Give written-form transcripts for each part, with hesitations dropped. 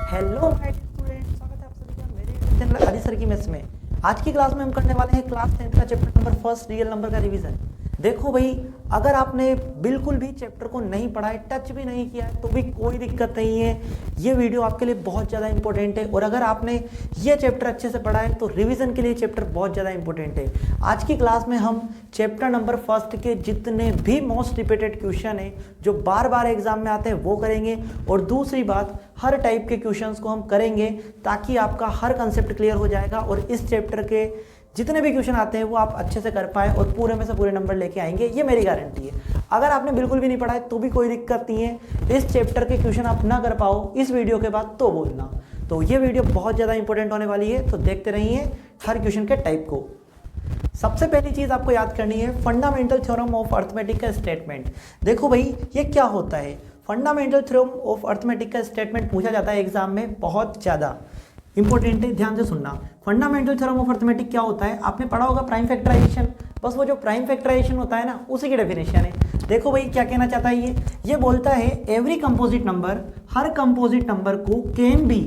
Hello my student, स्वागत है आप सभी का मेरे यूट्यूब चैनल आदि सर की मेस में। आज की क्लास में हम करने वाले हैं क्लास 10 का chapter number first real number का रिवीजन। देखो भाई, अगर आपने बिल्कुल भी चैप्टर को नहीं पढ़ा है, टच भी नहीं किया है, तो भी कोई दिक्कत नहीं है। ये वीडियो आपके लिए बहुत ज़्यादा इंपॉर्टेंट है। और अगर आपने ये चैप्टर अच्छे से पढ़ा है तो रिवीजन के लिए चैप्टर बहुत ज़्यादा इंपॉर्टेंट है। आज की क्लास में हम चैप्टर नंबर फर्स्ट के जितने भी मोस्ट रिपीटेड क्वेश्चन है जो बार बार एग्जाम में आते हैं वो करेंगे। और दूसरी बात, हर टाइप के क्वेश्चंस को हम करेंगे ताकि आपका हर कंसेप्ट क्लियर हो जाएगा और इस चैप्टर के जितने भी क्वेश्चन आते हैं वो आप अच्छे से कर पाए और पूरे में से पूरे नंबर लेके आएंगे, ये मेरी गारंटी है। अगर आपने बिल्कुल भी नहीं पढ़ा है तो भी कोई दिक्कत नहीं है। इस चैप्टर के क्वेश्चन आप ना कर पाओ इस वीडियो के बाद तो बोलना। तो ये वीडियो बहुत ज़्यादा इंपॉर्टेंट होने वाली है, तो देखते रहिए हर क्वेश्चन के टाइप को। सबसे पहली चीज आपको याद करनी है फंडामेंटल थ्योरम ऑफ अर्थमेटिक का स्टेटमेंट। देखो भाई, ये क्या होता है? फंडामेंटल थ्योरम ऑफ अर्थमेटिक का स्टेटमेंट पूछा जाता है एग्जाम में, बहुत ज्यादा इंपॉर्टेंट है, ध्यान से सुनना। फंडामेंटल थ्योरम ऑफ अर्थमेटिक क्या होता है? आपने पढ़ा होगा प्राइम फैक्टराइजेशन। बस वो जो प्राइम फैक्टराइजेशन होता है ना, उसी की डेफिनेशन है। देखो भाई, क्या कहना चाहता है ये बोलता है एवरी कंपोजिट नंबर, हर कंपोजिट नंबर को can be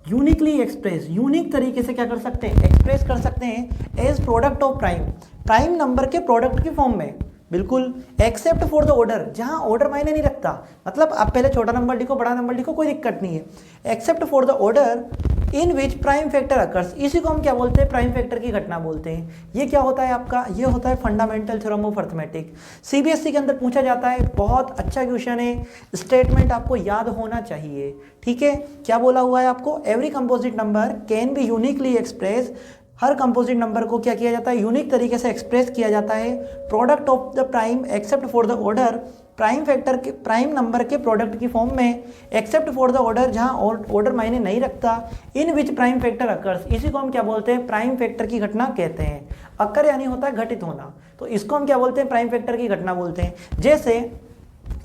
uniquely express, unique तरीके से क्या कर सकते हैं? एक्सप्रेस कर सकते हैं as product of prime, prime number के प्रोडक्ट की फॉर्म में। बिल्कुल, एक्सेप्ट फॉर द ऑर्डर, जहां ऑर्डर मायने नहीं रखता, मतलब आप पहले छोटा नंबर लिखो बड़ा नंबर लिखो कोई दिक्कत नहीं है। Accept for the order in which prime factor occurs, इसी को हम क्या बोलते हैं? प्राइम फैक्टर की घटना बोलते हैं। ये क्या होता है आपका? ये होता है fundamental theorem of arithmetic. CBSE के अंदर पूछा जाता है, बहुत अच्छा क्वेश्चन है। स्टेटमेंट आपको याद होना चाहिए, ठीक है? क्या बोला हुआ है आपको? Every composite number can be uniquely express, her composite number को क्या किया जाता है? यूनिक तरीके से एक्सप्रेस किया जाता है। Product of the prime accept for the order, prime factor के प्राइम नंबर के प्रोडक्ट की फॉर्म में। एक्सेप्ट फॉर द ऑर्डर, जहां ऑर्डर मायने नहीं रखता। इन विच प्राइम फैक्टर अकर्स, इसी को हम क्या बोलते हैं? प्राइम फैक्टर की घटना कहते हैं। अकर यानी होता है घटित होना, तो इसको हम क्या बोलते हैं? प्राइम फैक्टर की घटना बोलते हैं। जैसे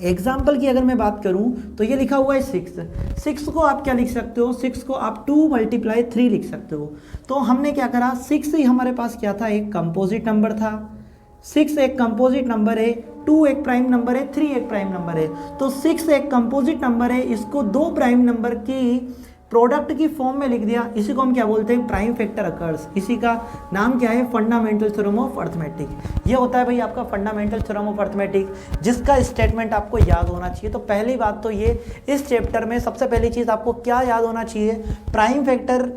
एग्जाम्पल की अगर मैं बात करूं तो ये लिखा हुआ है 6 को आप क्या लिख सकते हो? 6 को आप 2 × 3 लिख सकते हो। तो हमने क्या करा, 6 ही हमारे पास क्या था? एक कंपोजिट नंबर था। 6 एक कंपोजिट नंबर है, 2 एक प्राइम नंबर है, 3 एक प्राइम नंबर है। तो 6 एक कंपोजिट नंबर है, इसको 2 प्राइम नंबर की प्रोडक्ट की फॉर्म में लिख दिया। इसी को हम क्या बोलते हैं? Prime factor occurs. इसी का नाम क्या है? Fundamental theorem of arithmetic. ये होता है भाई आपका फंडामेंटल थ्योरम ऑफ अर्थमेटिक, जिसका स्टेटमेंट आपको याद होना चाहिए। तो पहली बात तो ये, इस चैप्टर में सबसे पहली चीज आपको क्या याद होना चाहिए? प्राइम फैक्टर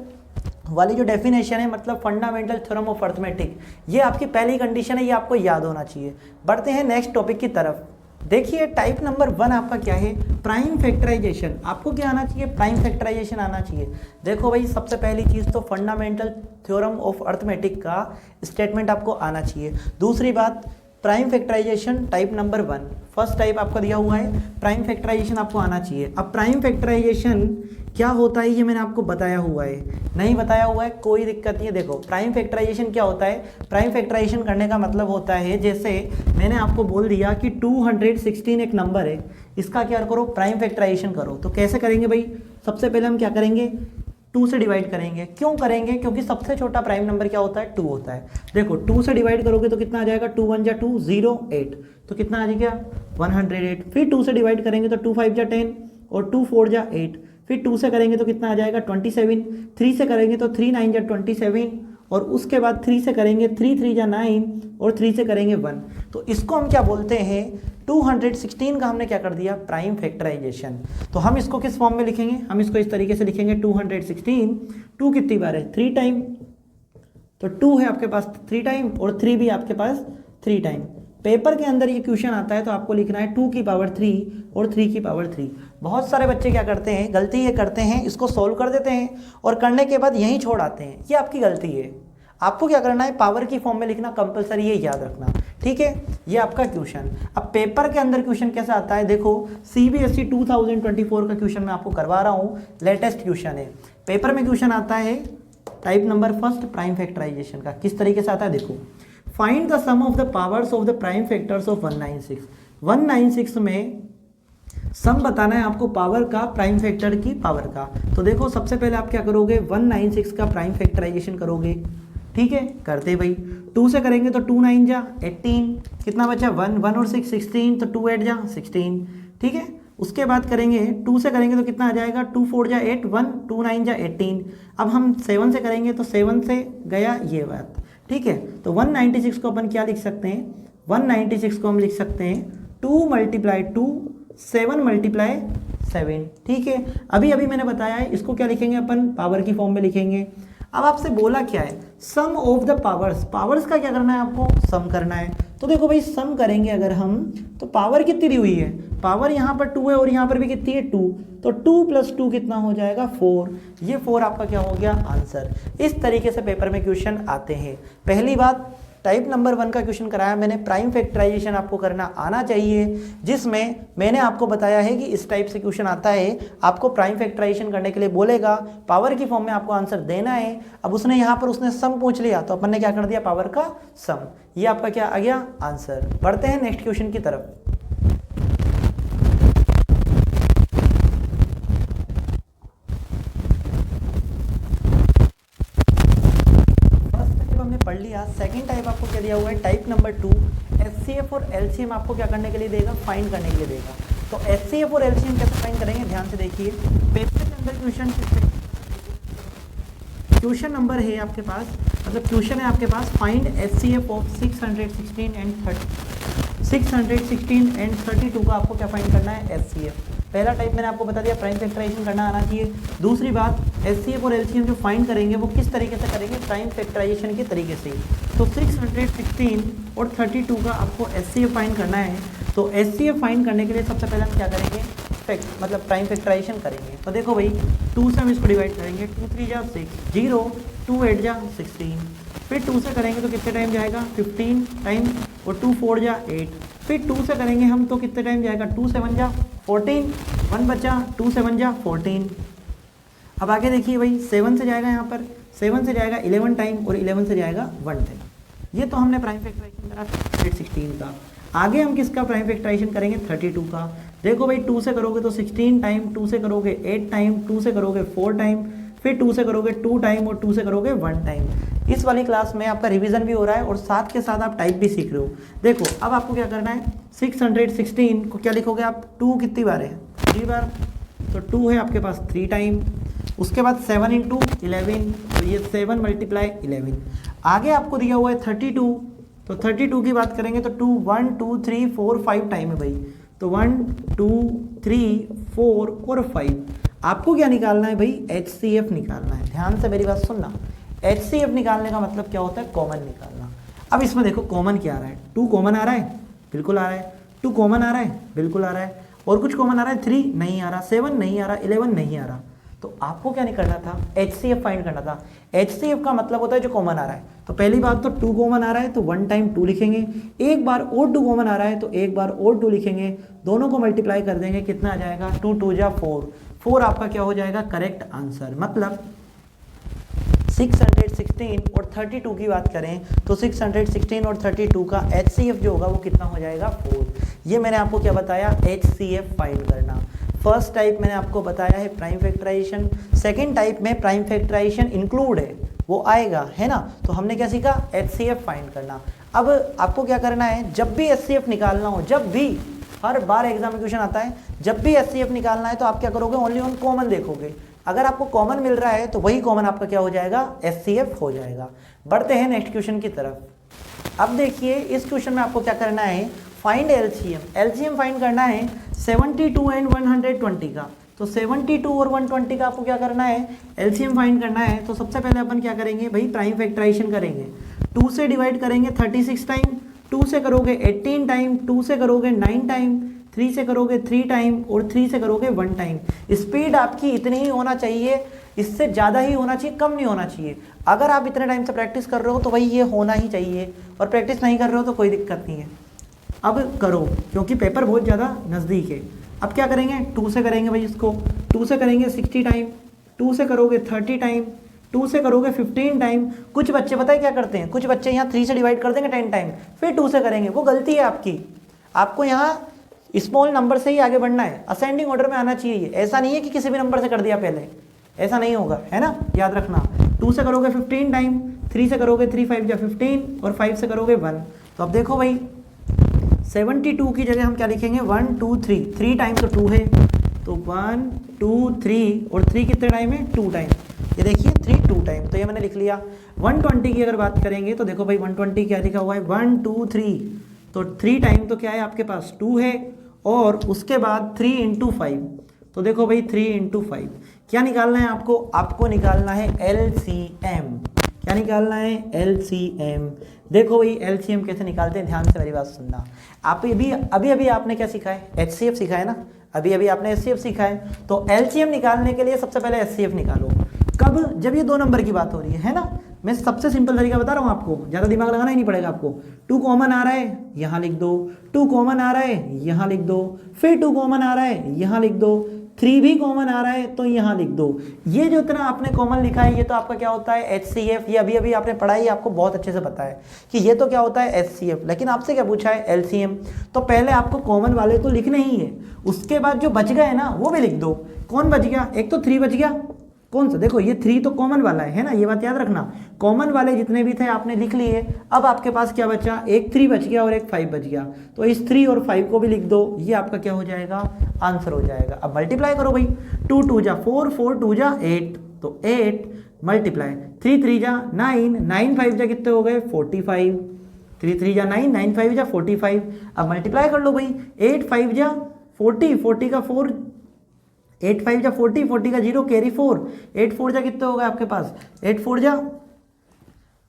वाली जो डेफिनेशन है, मतलब फंडामेंटल थ्योरम ऑफ अर्थमेटिक, ये आपकी पहली कंडीशन है, ये आपको याद होना चाहिए। बढ़ते हैं नेक्स्ट टॉपिक की तरफ। देखिए टाइप नंबर 1 आपका क्या है? Prime factorization. आपको क्या आना चाहिए? प्राइम फैक्टराइजेशन आना चाहिए। देखो भाई, सबसे पहली चीज तो फंडामेंटल थ्योरम ऑफ अर्थमेटिक का स्टेटमेंट आपको आना चाहिए। दूसरी बात, prime factorization type number 1, first type आपका दिया हुआ है, प्राइम फैक्टराइजेशन आपको आना चाहिए। अब प्राइम फैक्टराइजेशन क्या होता है ये मैंने आपको बताया हुआ है, नहीं बताया हुआ है कोई दिक्कत नहीं है। देखो प्राइम फैक्टराइजेशन क्या होता है? प्राइम फैक्टराइजेशन करने का मतलब होता है, जैसे मैंने आपको बोल दिया कि 216 एक नंबर है, इसका क्या करो? प्राइम फैक्टराइजेशन करो। तो कैसे करेंगे भाई? सबसे पहले हम क्या करेंगे? 2 से डिवाइड करेंगे। क्यों करेंगे? क्योंकि सबसे छोटा प्राइम नंबर क्या होता है? 2 होता है। देखो 2 से डिवाइड करोगे तो कितना आ जाएगा? 2 1 = 2, 0 8, तो कितना आ जाएगा? 108। फिर 2 से डिवाइड करेंगे तो 2 5 = 10 और 2 4 = 8। फिर 2 से करेंगे तो कितना आ जाएगा? 27। 3 से करेंगे तो 3 9 = 27 और उसके बाद 3 से करेंगे 3 3 = 9 और 3 से करेंगे 1। तो इसको हम क्या बोलते हैं? 216 का हमने क्या कर दिया? Prime factorization. तो हम इसको किस फॉर्म में लिखेंगे? हम इसको इस तरीके से लिखेंगे 216, 2 कितनी बार है? 3 टाइम, तो 2 है आपके पास 3 टाइम और 3 भी आपके पास 3 टाइम। पेपर के अंदर ये क्वेश्चन आता है तो आपको लिखना है 2 की पावर 3 और 3 की पावर 3। बहुत सारे बच्चे क्या करते हैं? गलती ये करते हैं, इसको सोल्व कर देते हैं और करने के बाद यहीं छोड़ आते हैं। ये आपकी गलती है। आपको क्या करना है? पावर की फॉर्म में लिखना कंपलसरी, ये याद रखना, ठीक है? ये आपका क्वेश्चन। अब पेपर के अंदर क्वेश्चन कैसा आता है? देखो सीबीएसई 2024 का क्वेश्चन मैं आपको करवा रहा हूँ, लेटेस्ट क्वेश्चन है। पेपर में क्वेश्चन आता है type number first prime factorization का। किस तरीके से आता है? देखो, find the sum of the powers of the prime factors of 196। 196 में सम बताना है आपको पावर का, प्राइम फैक्टर की पावर का। तो देखो सबसे पहले आप क्या करोगे? 196 का प्राइम फैक्टराइजेशन करोगे, ठीक है? करते भाई 2 से करेंगे तो 2 9 = 18, कितना बचा? 1 1 और 6 16, तो 2 8 = 16, ठीक है? उसके बाद करेंगे 2 से करेंगे तो कितना आ जाएगा, 2 4 जा 8, 1 2 9 जा 18। अब हम 7 से करेंगे तो 7 से गया ये बात, ठीक है। तो 196 को अपन क्या लिख सकते हैं, 196 को हम लिख सकते हैं 2 × 2 7 × 7, ठीक है। अभी अभी मैंने बताया है, इसको क्या लिखेंगे अपन, पावर की फॉर्म में लिखेंगे। अब आपसे बोला क्या है, सम ऑफ द पावर्स, पावर्स का क्या करना है आपको, सम करना है। तो देखो भाई सम करेंगे अगर हम, तो पावर कितनी दी हुई है, पावर यहाँ पर 2 है और यहाँ पर भी कितनी है 2, तो 2 + 2 कितना हो जाएगा 4। ये 4 आपका क्या हो गया आंसर। इस तरीके से पेपर में क्वेश्चन आते हैं। पहली बात, टाइप नंबर 1 का क्वेश्चन कराया मैंने, प्राइम फैक्टराइजेशन आपको करना आना चाहिए, जिसमें मैंने आपको बताया है कि इस टाइप से क्वेश्चन आता है, आपको प्राइम फैक्टराइजेशन करने के लिए बोलेगा, पावर की फॉर्म में आपको आंसर देना है। अब उसने यहाँ पर उसने सम पूछ लिया, तो अपन ने क्या कर दिया, पावर का सम। ये आपका क्या आ गया आंसर। बढ़ते हैं नेक्स्ट क्वेश्चन की तरफ। पढ़ लिया। सेकंड टाइप आपको क्या दिया हुआ है, टाइप नंबर 2, एचसीएफ और एलसीएम आपको क्या करने के लिए देगा, फाइंड करने के लिए देगा। तो एचसीएफ और एलसीएम कैसे फाइंड करेंगे, ध्यान से देखिए। पेपर के अंदर क्वेश्चन नंबर है आपके पास, मतलब क्वेश्चन है आपके पास, फाइंड एचसीएफ ऑफ 616 एंड 32 का आपको क्या फाइंड करना है, एचसीएफ। पहला टाइप मैंने आपको बता दिया, प्राइम फैक्टराइजेशन करना आना चाहिए। दूसरी बात, एचसीएफ और एलसीएम जो फाइंड करेंगे वो किस तरीके से करेंगे, प्राइम फैक्टराइजेशन के तरीके से। तो 616 और 32 का आपको एचसीएफ फाइंड करना है। तो एचसीएफ फाइंड करने के लिए सबसे पहले हम क्या करेंगे, मतलब प्राइम फैक्टराइजेशन करेंगे। तो देखो भाई 2 से हम इसको डिवाइड करेंगे, 2 3 जा 6, 0 2 8 जा 16, फिर 2 से करेंगे तो कितने टाइम जाएगा, 15 टाइम, और 2 4 जा 8, फिर 2 से करेंगे हम तो कितने टाइम जाएगा, 2 7 जा 14, 1 बचा, 2 7 जा 14। अब आगे देखिए भाई 7 से जाएगा, यहाँ पर 7 से जाएगा 11 टाइम और 11 से जाएगा 1 टाइम। ये तो हमने प्राइम फैक्टराइजेशन करा 16 का। आगे हम किसका प्राइम फैक्टराइजेशन करेंगे, 32 का। देखो भाई 2 से करोगे तो 16 टाइम, 2 से करोगे 8 टाइम, 2 से करोगे 4 टाइम, फिर 2 से करोगे 2 टाइम और 2 से करोगे 1 टाइम। इस वाली क्लास में आपका रिवीजन भी हो रहा है और साथ के साथ आप टाइप भी सीख रहे हो। देखो अब आपको क्या करना है, 616 को क्या लिखोगे आप, 2 कितनी बार है, 3 बार, तो 2 है आपके पास 3 टाइम। उसके बाद 7 × 11, तो ये 7 × 11। आगे आपको दिया हुआ है 32, तो 32 की बात करेंगे तो 2 1 2 3 4 5 टाइम है भाई, तो 1 2 3 4 और 5। आपको क्या निकालना है भाई, एचसीएफ निकालना है। ध्यान से मेरी बात सुनना, एचसीएफ निकालने का मतलब क्या होता है, कॉमन निकालना। अब इसमें देखो कॉमन क्या आ रहा है, 2 कॉमन आ रहा है, बिल्कुल आ रहा है, 2 कॉमन आ रहा है, बिल्कुल आ रहा है, और कुछ कॉमन आ रहा है, 3 नहीं आ रहा, 7 नहीं आ रहा, 11 नहीं आ रहा। तो आपको क्या नहीं करना था, एचसीएफ फाइंड करना था। एचसीएफ का मतलब होता है जो कॉमन आ रहा है। तो पहली बात तो 2 कॉमन आ रहा है तो 1 टाइम 2 लिखेंगे, एक बार और 2 कॉमन आ रहा है तो एक बार और 2 लिखेंगे, दोनों को मल्टीप्लाई कर देंगे, कितना आ जाएगा, 2 2 जा 4, 4 आपका क्या हो जाएगा, करेक्ट आंसर। मतलब 616 और 32 की बात करें तो 616 और 32 का एचसीएफ जो होगा वो कितना हो जाएगा, 4। ये मैंने आपको क्या बताया, एचसीएफ फाइंड करना। फर्स्ट टाइप मैंने आपको बताया है प्राइम फैक्टराइजेशन, सेकंड टाइप में प्राइम फैक्टराइजेशन इंक्लूड है, वो आएगा, है ना। तो हमने क्या सीखा, एचसीएफ फाइंड करना। अब आपको क्या करना है, जब भी एचसीएफ निकालना हो, जब भी, हर बार एग्जाम में क्वेश्चन आता है, जब भी एचसीएफ निकालना है तो आप क्या करोगे, ओनली ऑन कॉमन देखोगे। अगर आपको कॉमन मिल रहा है तो वही कॉमन आपका क्या हो जाएगा, एचसीएफ हो जाएगा। बढ़ते हैं नेक्स्ट क्वेश्चन की तरफ। अब देखिए इस क्वेश्चन में आपको क्या करना है, फाइंड एलसीएम। एलसीएम फाइंड करना है 72 एंड 120 का। तो 72 और 120 का आपको क्या करना है, एलसीएम फाइंड करना है। तो सबसे पहले अपन क्या करेंगे भाई, प्राइम फैक्टराइजेशन करेंगे। 2 से डिवाइड करेंगे 36 टाइम, 2 से करोगे 18 टाइम, 2 से करोगे 9 टाइम, 3 से करोगे 3 टाइम और 3 से करोगे 1 टाइम। स्पीड आपकी इतनी ही होना चाहिए, इससे ज़्यादा ही होना चाहिए, कम नहीं होना चाहिए। अगर आप इतने टाइम से प्रैक्टिस कर रहे हो तो भाई ये होना ही चाहिए, और प्रैक्टिस नहीं कर रहे हो तो कोई दिक्कत नहीं है। अब करो, क्योंकि पेपर बहुत ज़्यादा नज़दीक है। अब क्या करेंगे, 2 से करेंगे भाई इसको, 2 से करेंगे 60 टाइम, 2 से करोगे 30 टाइम, 2 से करोगे 15 टाइम। कुछ बच्चे पता है क्या करते हैं, कुछ बच्चे यहाँ 3 से डिवाइड कर देंगे 10 टाइम, फिर 2 से करेंगे, वो गलती है आपकी। आपको यहाँ स्मॉल नंबर से ही आगे बढ़ना है, असेंडिंग ऑर्डर में आना चाहिए। ऐसा नहीं है कि किसी भी नंबर से कर दिया पहले, ऐसा नहीं होगा, है ना, याद रखना। 2 से करोगे 15 टाइम, 3 से करोगे 3 5 या 15 और 5 से करोगे 1। तो अब देखो भाई 72 की जगह हम क्या लिखेंगे 1 2 3, 3 टाइम तो 2 है, तो 1 2 3 और 3 कितने टाइम है 2 टाइम, ये देखिए 3 2 टाइम, तो ये मैंने लिख लिया। 120 की अगर बात करेंगे तो देखो भाई 120 क्या लिखा हुआ है 1 2 3, तो 3 टाइम तो क्या है आपके पास 2 है, और उसके बाद 3 इंटू 5, तो देखो भाई 3 इंटू 5 क्या निकालना है आपको, आपको निकालना है LCM। क्या निकालना है LCM। देखो भाई LCM कैसे निकालते हैं, ध्यान से मेरी बात सुनना। आप अभी आपने क्या सीखा है, HCF सीखा है ना, अभी आपने HCF सीखा है, तो LCM निकालने के लिए सबसे पहले HCF निकालो। कब, जब ये 2 नंबर की बात हो रही है ना। मैं सबसे सिंपल तरीका बता रहा हूँ आपको, ज़्यादा दिमाग लगाना ही नहीं पड़ेगा आपको। 2 कॉमन आ रहा है यहाँ लिख दो, 2 कॉमन आ रहा है यहाँ लिख दो, फिर 2 कॉमन आ रहा है यहाँ लिख दो, 3 भी कॉमन आ रहा है तो यहाँ लिख दो। ये जो इतना आपने कॉमन लिखा है ये तो आपका क्या होता है HCF। ये अभी आपने पढ़ा है, आपको बहुत अच्छे से पता है कि ये तो क्या होता है HCF। लेकिन आपसे क्या पूछा है LCM, तो पहले आपको कॉमन वाले तो लिखने ही है, उसके बाद जो बच गए ना वो भी लिख दो। कौन बच गया, एक तो 3 बच गया, कौन सा, देखो ये 3 तो कॉमन वाला है ना, ये बात याद रखना। कॉमन वाले जितने भी थे आपने लिख लिए। अब आपके पास क्या बचा, एक 3 बच गया और एक 5 बच गया, तो इस 3 और 5 को भी लिख दो। ये आपका क्या हो जाएगा, आंसर हो जाएगा। अब मल्टीप्लाई करो भाई, 2 2 जा 4, 4 2 जा 8, तो 8 मल्टीप्लाई 3 3 जा 9, 9 5 जा कितने हो गए 45, 3 3 जा 9, 9 5 जा 45। अब मल्टीप्लाई कर लो भाई, 8 5 जा 40, 40 का 4, 8 5 जा 40, 40 का 0 कैरी 4, 8 4 जा कितने हो गए आपके पास, 8 4 जा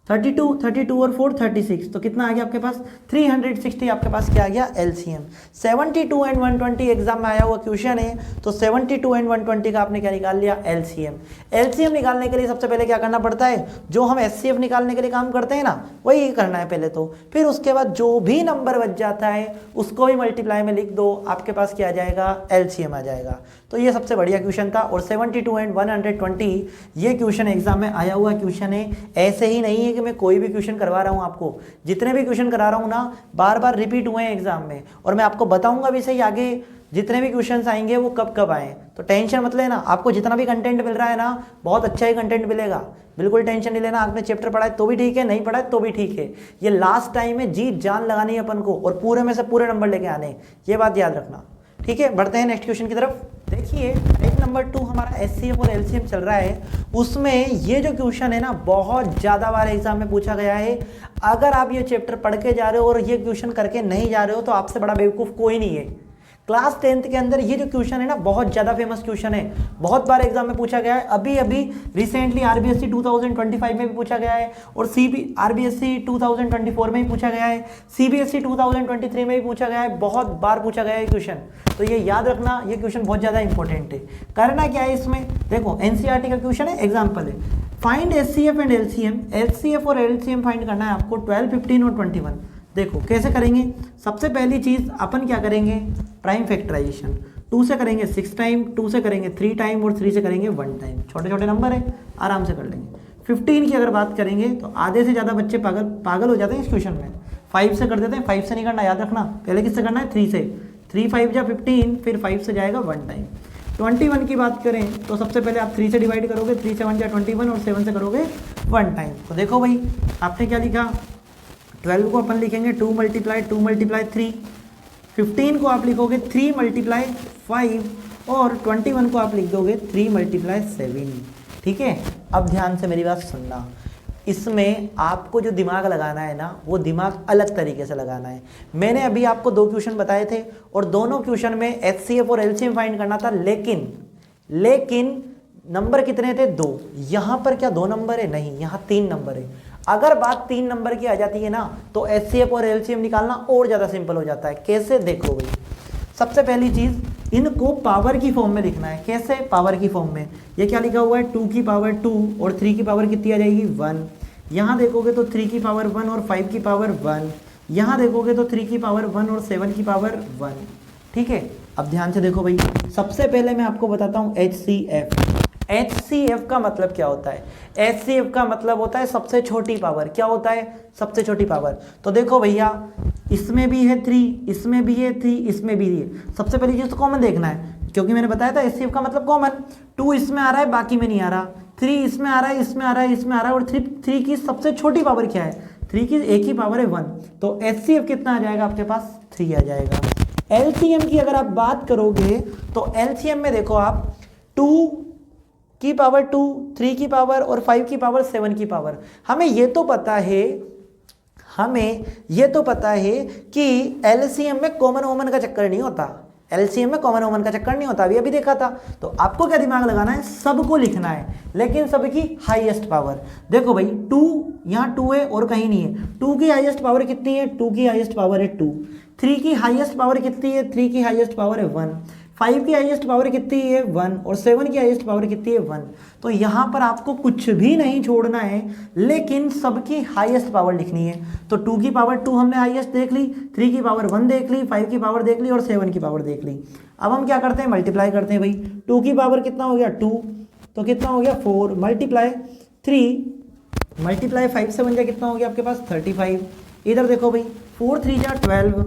32, 32 और 4 36, तो कितना आ गया आपके पास 360। आपके पास क्या आ गया LCM। 72 एंड 120 एग्जाम में आया हुआ क्वेश्चन है, तो 72 एंड 120 का आपने क्या निकाल लिया LCM। LCM निकालने के लिए सबसे पहले क्या करना पड़ता है, जो हम HCF निकालने के लिए काम करते हैं ना वही करना है पहले तो, फिर उसके बाद जो भी नंबर बच जाता है उसको भी मल्टीप्लाई में लिख दो, आपके पास क्या आ जाएगा LCM आ जाएगा। तो ये सबसे बढ़िया क्वेश्चन था। और 72 एंड 120 ये क्वेश्चन एग्जाम में आया हुआ क्वेश्चन है। ऐसे ही नहीं है कि मैं कोई भी क्वेश्चन करवा रहा हूँ आपको, जितने भी क्वेश्चन करा रहा हूँ ना बार बार रिपीट हुए हैं एग्जाम में, और मैं आपको बताऊंगा भी सही आगे जितने भी क्वेश्चंस आएंगे वो कब कब आए। तो टेंशन मत लेना, आपको जितना भी कंटेंट मिल रहा है ना बहुत अच्छा ही कंटेंट मिलेगा, बिल्कुल टेंशन नहीं लेना। आपने चैप्टर पढ़ा है तो भी ठीक है, नहीं पढ़ा है तो भी ठीक है। ये लास्ट टाइम है, जी जान लगानी है अपन को और पूरे में से पूरे नंबर लेके आने, ये बात याद रखना। ठीक है, बढ़ते हैं नेक्स्ट क्वेश्चन की तरफ। देखिए टाइप नंबर 2 हमारा HCF और LCM चल रहा है, उसमें ये जो क्वेश्चन है ना बहुत ज़्यादा बार एग्जाम में पूछा गया है। अगर आप ये चैप्टर पढ़ के जा रहे हो और ये क्वेश्चन करके नहीं जा रहे हो तो आपसे बड़ा बेवकूफ़ कोई नहीं है। क्लास 10th के अंदर ये जो क्वेश्चन है ना बहुत ज़्यादा फेमस क्वेश्चन है, बहुत बार एग्जाम में पूछा गया है। अभी रिसेंटली RBSC 2025 में भी पूछा गया है, और RBSC 2024 में भी पूछा गया है, CBSE 2023 में भी पूछा गया है, बहुत बार पूछा गया है क्वेश्चन। तो ये याद रखना, ये क्वेश्चन बहुत ज़्यादा इंपॉर्टेंट है। करना क्या है इसमें, देखो NCERT का क्वेश्चन है, एग्जाम्पल है, find HCF and LCM। HCF और LCM फाइंड करना है आपको 12, 15 और 21। देखो कैसे करेंगे, सबसे पहली चीज अपन क्या करेंगे, प्राइम फैक्टराइजेशन। 2 से करेंगे 6 टाइम, 2 से करेंगे 3 टाइम और 3 से करेंगे 1 टाइम। छोटे छोटे नंबर है, आराम से कर लेंगे। 15 की अगर बात करेंगे तो आधे से ज़्यादा बच्चे पागल हो जाते हैं इस क्वेश्चन में। 5 से कर देते हैं, 5 से नहीं करना, याद रखना। पहले किससे करना है, 3 से। 3 5 जा 15, फिर 5 से जाएगा 1 टाइम। 21 की बात करें तो सबसे पहले आप 3 से डिवाइड करोगे, 3 से 1 जा 21 और 7 से करोगे 1 टाइम। तो देखो भाई आपने क्या लिखा, 12 को अपन लिखेंगे 2 मल्टीप्लाई 3। 15 को आप लिखोगे 3 मल्टीप्लाई 5 और 21 को आप लिख दोगे 3 मल्टीप्लाई 7। ठीक है, अब ध्यान से मेरी बात सुनना, इसमें आपको जो दिमाग लगाना है ना वो दिमाग अलग तरीके से लगाना है। मैंने अभी आपको 2 क्वेश्चन बताए थे और दोनों क्वेश्चन में HCF और LCM फाइंड करना था, लेकिन नंबर कितने थे, 2। यहाँ पर क्या 2 नंबर है, नहीं, यहाँ 3 नंबर है। अगर बात 3 नंबर की आ जाती है ना तो HCF और LCM निकालना और ज़्यादा सिंपल हो जाता है। कैसे, देखो भाई, सबसे पहली चीज़ इनको पावर की फॉर्म में लिखना है। कैसे, पावर की फॉर्म में। ये क्या लिखा हुआ है, 2 की पावर 2 और 3 की पावर कितनी आ जाएगी, 1। यहाँ देखोगे तो 3 की पावर 1 और 5 की पावर 1। यहाँ देखोगे तो 3 की पावर 1 और 7 की पावर 1। ठीक है, अब ध्यान से देखो भाई, सबसे पहले मैं आपको बताता हूँ HCF का मतलब क्या होता है। HCF का मतलब होता है सबसे छोटी पावर। क्या होता है, सबसे छोटी पावर। तो देखो भैया इसमें भी है 3, इसमें भी है 3, इसमें भी है। सबसे पहली चीज़ तो कॉमन देखना है, क्योंकि मैंने बताया था HCF का मतलब कॉमन। 2 इसमें आ रहा है, बाकी में नहीं आ रहा। 3 इसमें आ रहा है, इसमें आ रहा है, इसमें आ रहा है, और 3 की सबसे छोटी पावर क्या है, 3 की एक ही पावर है 1। तो HCF कितना आ जाएगा आपके पास, 3 आ जाएगा। एलसीएम की अगर आप बात करोगे तो एलसीएम में देखो आप 2 की पावर 2, 3 की पावर और 5 की पावर 7 की पावर। हमें ये तो पता है कि एलसीएम में कॉमन वोमन का चक्कर नहीं होता, एलसीएम में कॉमन वोमन का चक्कर नहीं होता, अभी देखा था। तो आपको क्या दिमाग लगाना है, सबको लिखना है, लेकिन सबकी हाईएस्ट पावर। देखो भाई 2 यहाँ 2 है और कहीं नहीं है। 2 की हाईएस्ट पावर कितनी है, 2 की हाईएस्ट पावर है 2। 3 की हाईएस्ट पावर कितनी है, 3 की हाईएस्ट पावर है 1। 5 की हाईएस्ट पावर कितनी है 1 और 7 की हाईएस्ट पावर कितनी है 1। तो यहाँ पर आपको कुछ भी नहीं छोड़ना है, लेकिन सबकी हाईएस्ट पावर लिखनी है। तो 2 की पावर 2 हमने हाईएस्ट देख ली, 3 की पावर 1 देख ली, 5 की पावर देख ली और 7 की पावर देख ली। अब हम क्या करते हैं, मल्टीप्लाई करते हैं भाई। 2 की पावर कितना हो गया 2, तो कितना हो गया 4 मल्टीप्लाई 3 मल्टीप्लाई 5 से बन जाए कितना हो गया आपके पास 35। इधर देखो भाई 4 3 जा 12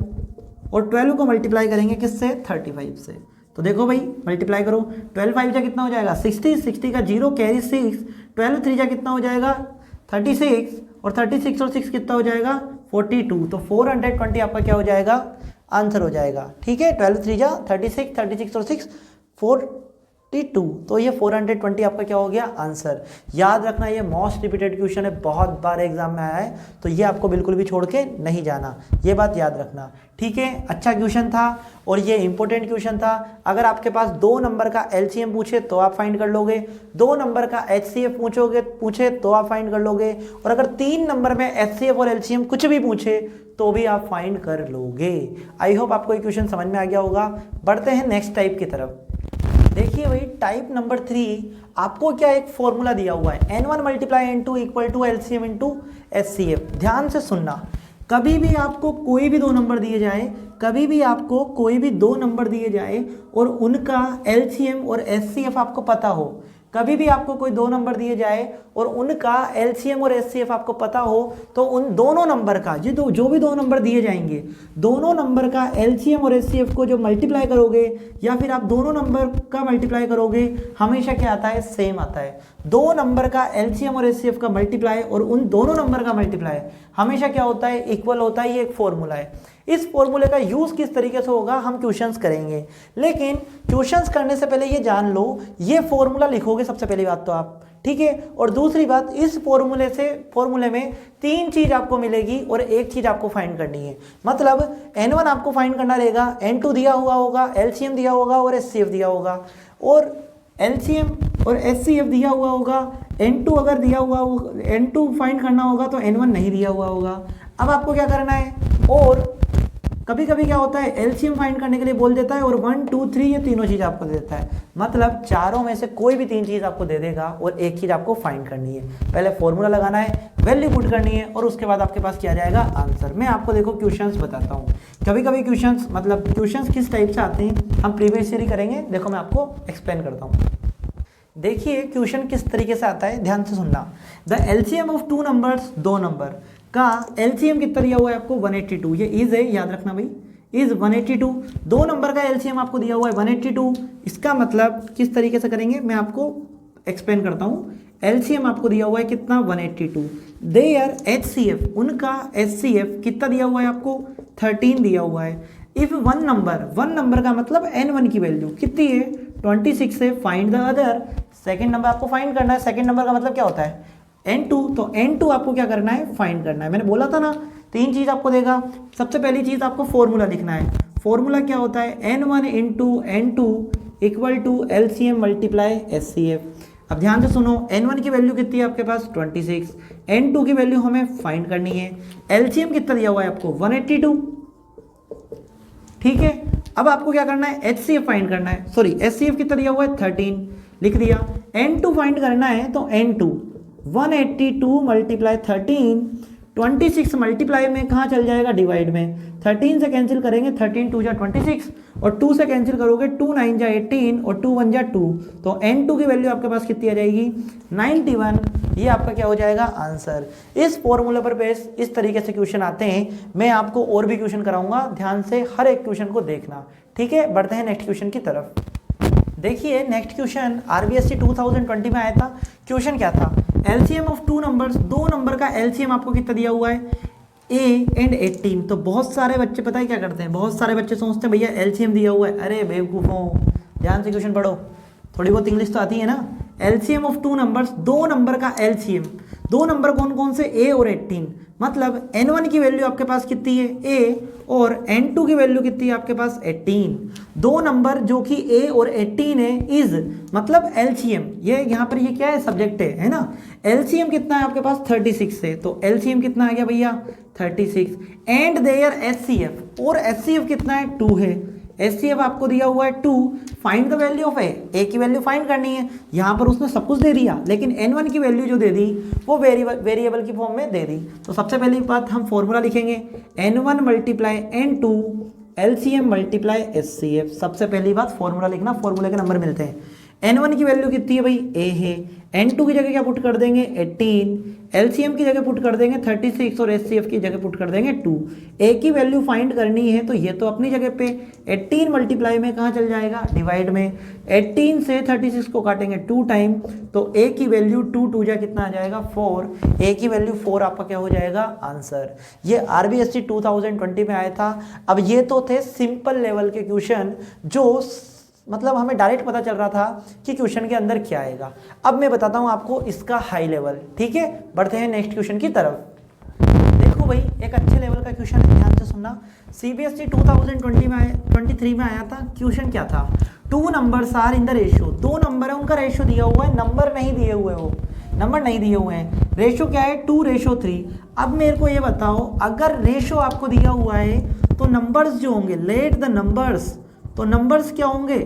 और 12 को मल्टीप्लाई करेंगे किससे 35 से। तो देखो भाई मल्टीप्लाई करो, 12 5 जा कितना हो जाएगा 60, 60 का 0 कैरी 6, 12 3 जा कितना हो जाएगा 36 और 36 और 6 कितना हो जाएगा 42। तो 420 आपका क्या हो जाएगा, आंसर हो जाएगा। ठीक है, 12 3 जा 36, 36 और 6 42, तो ये 420 आपका क्या हो गया आंसर। याद रखना ये मोस्ट रिपीटेड क्वेश्चन है, बहुत बार एग्जाम में आया है, तो ये आपको बिल्कुल भी छोड़ के नहीं जाना, ये बात याद रखना। ठीक है, अच्छा क्वेश्चन था और ये इंपॉर्टेंट क्वेश्चन था। अगर आपके पास 2 नंबर का एलसीएम पूछे तो आप फाइंड कर लोगे, 2 नंबर का एचसीएफ पूछे तो आप फाइंड कर लोगे, और अगर 3 नंबर में एचसीएफ और एलसीएम कुछ भी पूछे तो भी आप फाइंड कर लोगे। आई होप आपको ये क्वेश्चन समझ में आ गया होगा। बढ़ते हैं नेक्स्ट टाइप की तरफ। देखिए भाई टाइप नंबर 3, आपको क्या एक फॉर्मूला दिया हुआ है n1 multiply n2 equal to LCM into HCF. ध्यान से सुनना, कभी भी आपको कोई भी 2 नंबर दिए जाए, और उनका एलसीएम और एचसीएफ आपको पता हो, कभी भी आपको कोई 2 नंबर दिए जाए और उनका एलसीएम और एचसीएफ आपको पता हो, तो उन दोनों नंबर का जो भी 2 नंबर दिए जाएंगे, दोनों नंबर का एलसीएम और एचसीएफ को जो मल्टीप्लाई करोगे या फिर आप दोनों नंबर का मल्टीप्लाई करोगे, हमेशा क्या आता है, सेम आता है। 2 नंबर का एलसीएम और एचसीएफ का मल्टीप्लाई और उन दोनों नंबर का मल्टीप्लाई हमेशा क्या होता है, इक्वल होता है। ये एक फॉर्मूला है। इस फॉर्मूले का यूज किस तरीके से होगा हम क्वेश्चंस करेंगे, लेकिन क्वेश्चंस करने से पहले ये जान लो, ये फॉर्मूला लिखोगे सबसे पहली बात तो आप, ठीक है। और दूसरी बात, इस फॉर्मूले में 3 चीज आपको मिलेगी और एक चीज आपको फाइंड करनी है। मतलब n1 आपको फाइंड करना रहेगा, n2 दिया हुआ होगा, एलसीएम दिया होगा और एचसीएफ दिया होगा, और एलसीएम और एचसीएफ दिया हुआ होगा। n2 अगर दिया हुआ होगा, n2 फाइंड करना होगा तो n1 नहीं दिया हुआ होगा। अब आपको क्या करना है, और कभी कभी क्या होता है एलसीएम फाइंड करने के लिए बोल देता है और 1 2 3 ये तीनों चीज आपको दे देता है। मतलब चारों में से कोई भी 3 चीज आपको दे देगा और एक चीज आपको फाइंड करनी है। पहले फॉर्मूला लगाना है, वैल्यू पुट करनी है और उसके बाद आपके पास क्या जाएगा, आंसर। मैं आपको देखो क्वेश्चंस बताता हूँ। कभी कभी क्वेश्चंस किस टाइप से आते हैं हम प्रीवियस ईयर ही करेंगे। देखो मैं आपको एक्सप्लेन करता हूँ। देखिए क्वेश्चन किस तरीके से आता है, ध्यान से सुनना। The LCM of 2 numbers, 2 number का एलसीएम कितना दिया हुआ है आपको 182। ये इज है, याद रखना भाई, इज 182। 2 नंबर का एलसीएम आपको दिया हुआ है 182। इसका मतलब किस तरीके से करेंगे मैं आपको एक्सप्लेन करता हूँ। एलसीएम आपको दिया हुआ है कितना 182। देयर एचसीएफ, उनका एचसीएफ कितना दिया हुआ है आपको 13 दिया हुआ है। इफ वन नंबर का मतलब n1 की वैल्यू कितनी है 26 से, find the other. Second number आपको फाइंड करना है। सेकेंड नंबर का मतलब क्या होता है n2, तो n2 आपको क्या करना है, फाइंड करना है। मैंने बोला था ना 3 चीज आपको देगा। सबसे पहली चीज आपको फॉर्मूला लिखना है। फॉर्मूला क्या होता है, n1 into n2 equal to LCM multiply HCF. अब ध्यान से सुनो, n1 की वैल्यू कितनी है आपके पास 26, n2 की वैल्यू हमें फाइंड करनी है। एलसीएम कितना दिया हुआ है आपको 182, ठीक है। अब आपको क्या करना है, एचसीएफ फाइंड करना है। सॉरी, एचसीएफ कितना दिया हुआ है 13, लिख दिया। n2 फाइंड करना है, तो n2 182 मल्टीप्लाई 13, 26 मल्टीप्लाई में कहाँ चल जाएगा, डिवाइड में। 13 से कैंसिल करेंगे, 13 2 जा 26 और 2 से कैंसिल करोगे 2 9 जा 18 और 2 1 जा 2। तो n2 की वैल्यू आपके पास कितनी आ जाएगी 91। ये आपका क्या हो जाएगा, आंसर। इस फॉर्मूले पर बेस इस तरीके से क्वेश्चन आते हैं। मैं आपको और भी क्वेश्चन कराऊंगा, ध्यान से हर एक क्वेश्चन को देखना, ठीक है। बढ़ते हैं नेक्स्ट क्वेश्चन की तरफ। देखिए नेक्स्ट क्वेश्चन आरबीएससी 2020 में आया था। क्वेश्चन क्या था, एलसीएम ऑफ 2 नंबर्स, 2 नंबर का एलसीएम आपको कितना दिया हुआ है ए एंड 18। तो बहुत सारे बच्चे पता है क्या करते हैं, बहुत सारे बच्चे सोचते हैं भैया एलसीएम दिया हुआ है। अरे बेवकूफ़ों, ध्यान से क्वेश्चन पढ़ो, थोड़ी बहुत इंग्लिश तो आती है ना। एलसीएम ऑफ टू नंबर्स, दो नंबर का एलसीएम, दो नंबर कौन कौन से, ए और 18। मतलब n1 की वैल्यू आपके पास कितनी है, a, और n2 की वैल्यू कितनी है आपके पास, 18। दो नंबर जो कि a और 18 है, इज मतलब एलसीएम, ये यहाँ पर ये क्या है, सब्जेक्ट है ना। एलसीएम कितना है आपके पास, 36 है, तो एलसीएम कितना आ गया भैया 36। एंड देयर एचसीएफ, और एचसीएफ कितना है, 2 है। एचसीएफ आपको दिया हुआ है 2, फाइंड द वैल्यू ऑफ ए की वैल्यू फाइंड करनी है। यहाँ पर उसने सब कुछ दे दिया, लेकिन n1 की वैल्यू जो दे दी वो वेरिएबल की फॉर्म में दे दी। तो सबसे पहली बात हम फॉर्मूला लिखेंगे, n1 multiply n2 LCM multiply HCF. सबसे पहली बात फॉर्मूला लिखना, फॉर्मूले के नंबर मिलते हैं। n1 की वैल्यू कितनी है भाई, a है। n2 की जगह क्या पुट कर देंगे, 18। एलसीएम की जगह पुट कर देंगे 36 और एचसीएफ की जगह पुट कर देंगे 2। a की वैल्यू फाइंड करनी है, तो ये तो अपनी जगह पे 18 मल्टीप्लाई में कहाँ चल जाएगा, डिवाइड में। 18 से 36 को काटेंगे 2 टाइम, तो a की वैल्यू 2 2 जा कितना आ जाएगा, 4। a की वैल्यू 4 आपका क्या हो जाएगा, आंसर। ये RBSC 2020 में आया था। अब ये तो थे सिंपल लेवल के क्वेश्चन, जो मतलब हमें डायरेक्ट पता चल रहा था कि क्वेश्चन के अंदर क्या आएगा। अब मैं बताता हूं आपको इसका हाई लेवल, ठीक है। बढ़ते हैं नेक्स्ट क्वेश्चन की तरफ। देखो भाई, एक अच्छे लेवल का क्वेश्चन है, ध्यान से सुनना। CBSE 2020 में 23 में आया था। क्वेश्चन क्या था, 2 numbers are in the ratio, दो नंबर है, उनका रेशियो दिया हुआ है, नंबर नहीं दिए हुए, वो नंबर नहीं दिए हुए हैं। रेशियो क्या है, 2:3। अब मेरे को ये बताओ, अगर रेशियो आपको दिया हुआ है तो नंबर्स जो होंगे, लेट द नंबर्स, तो नंबर्स क्या होंगे,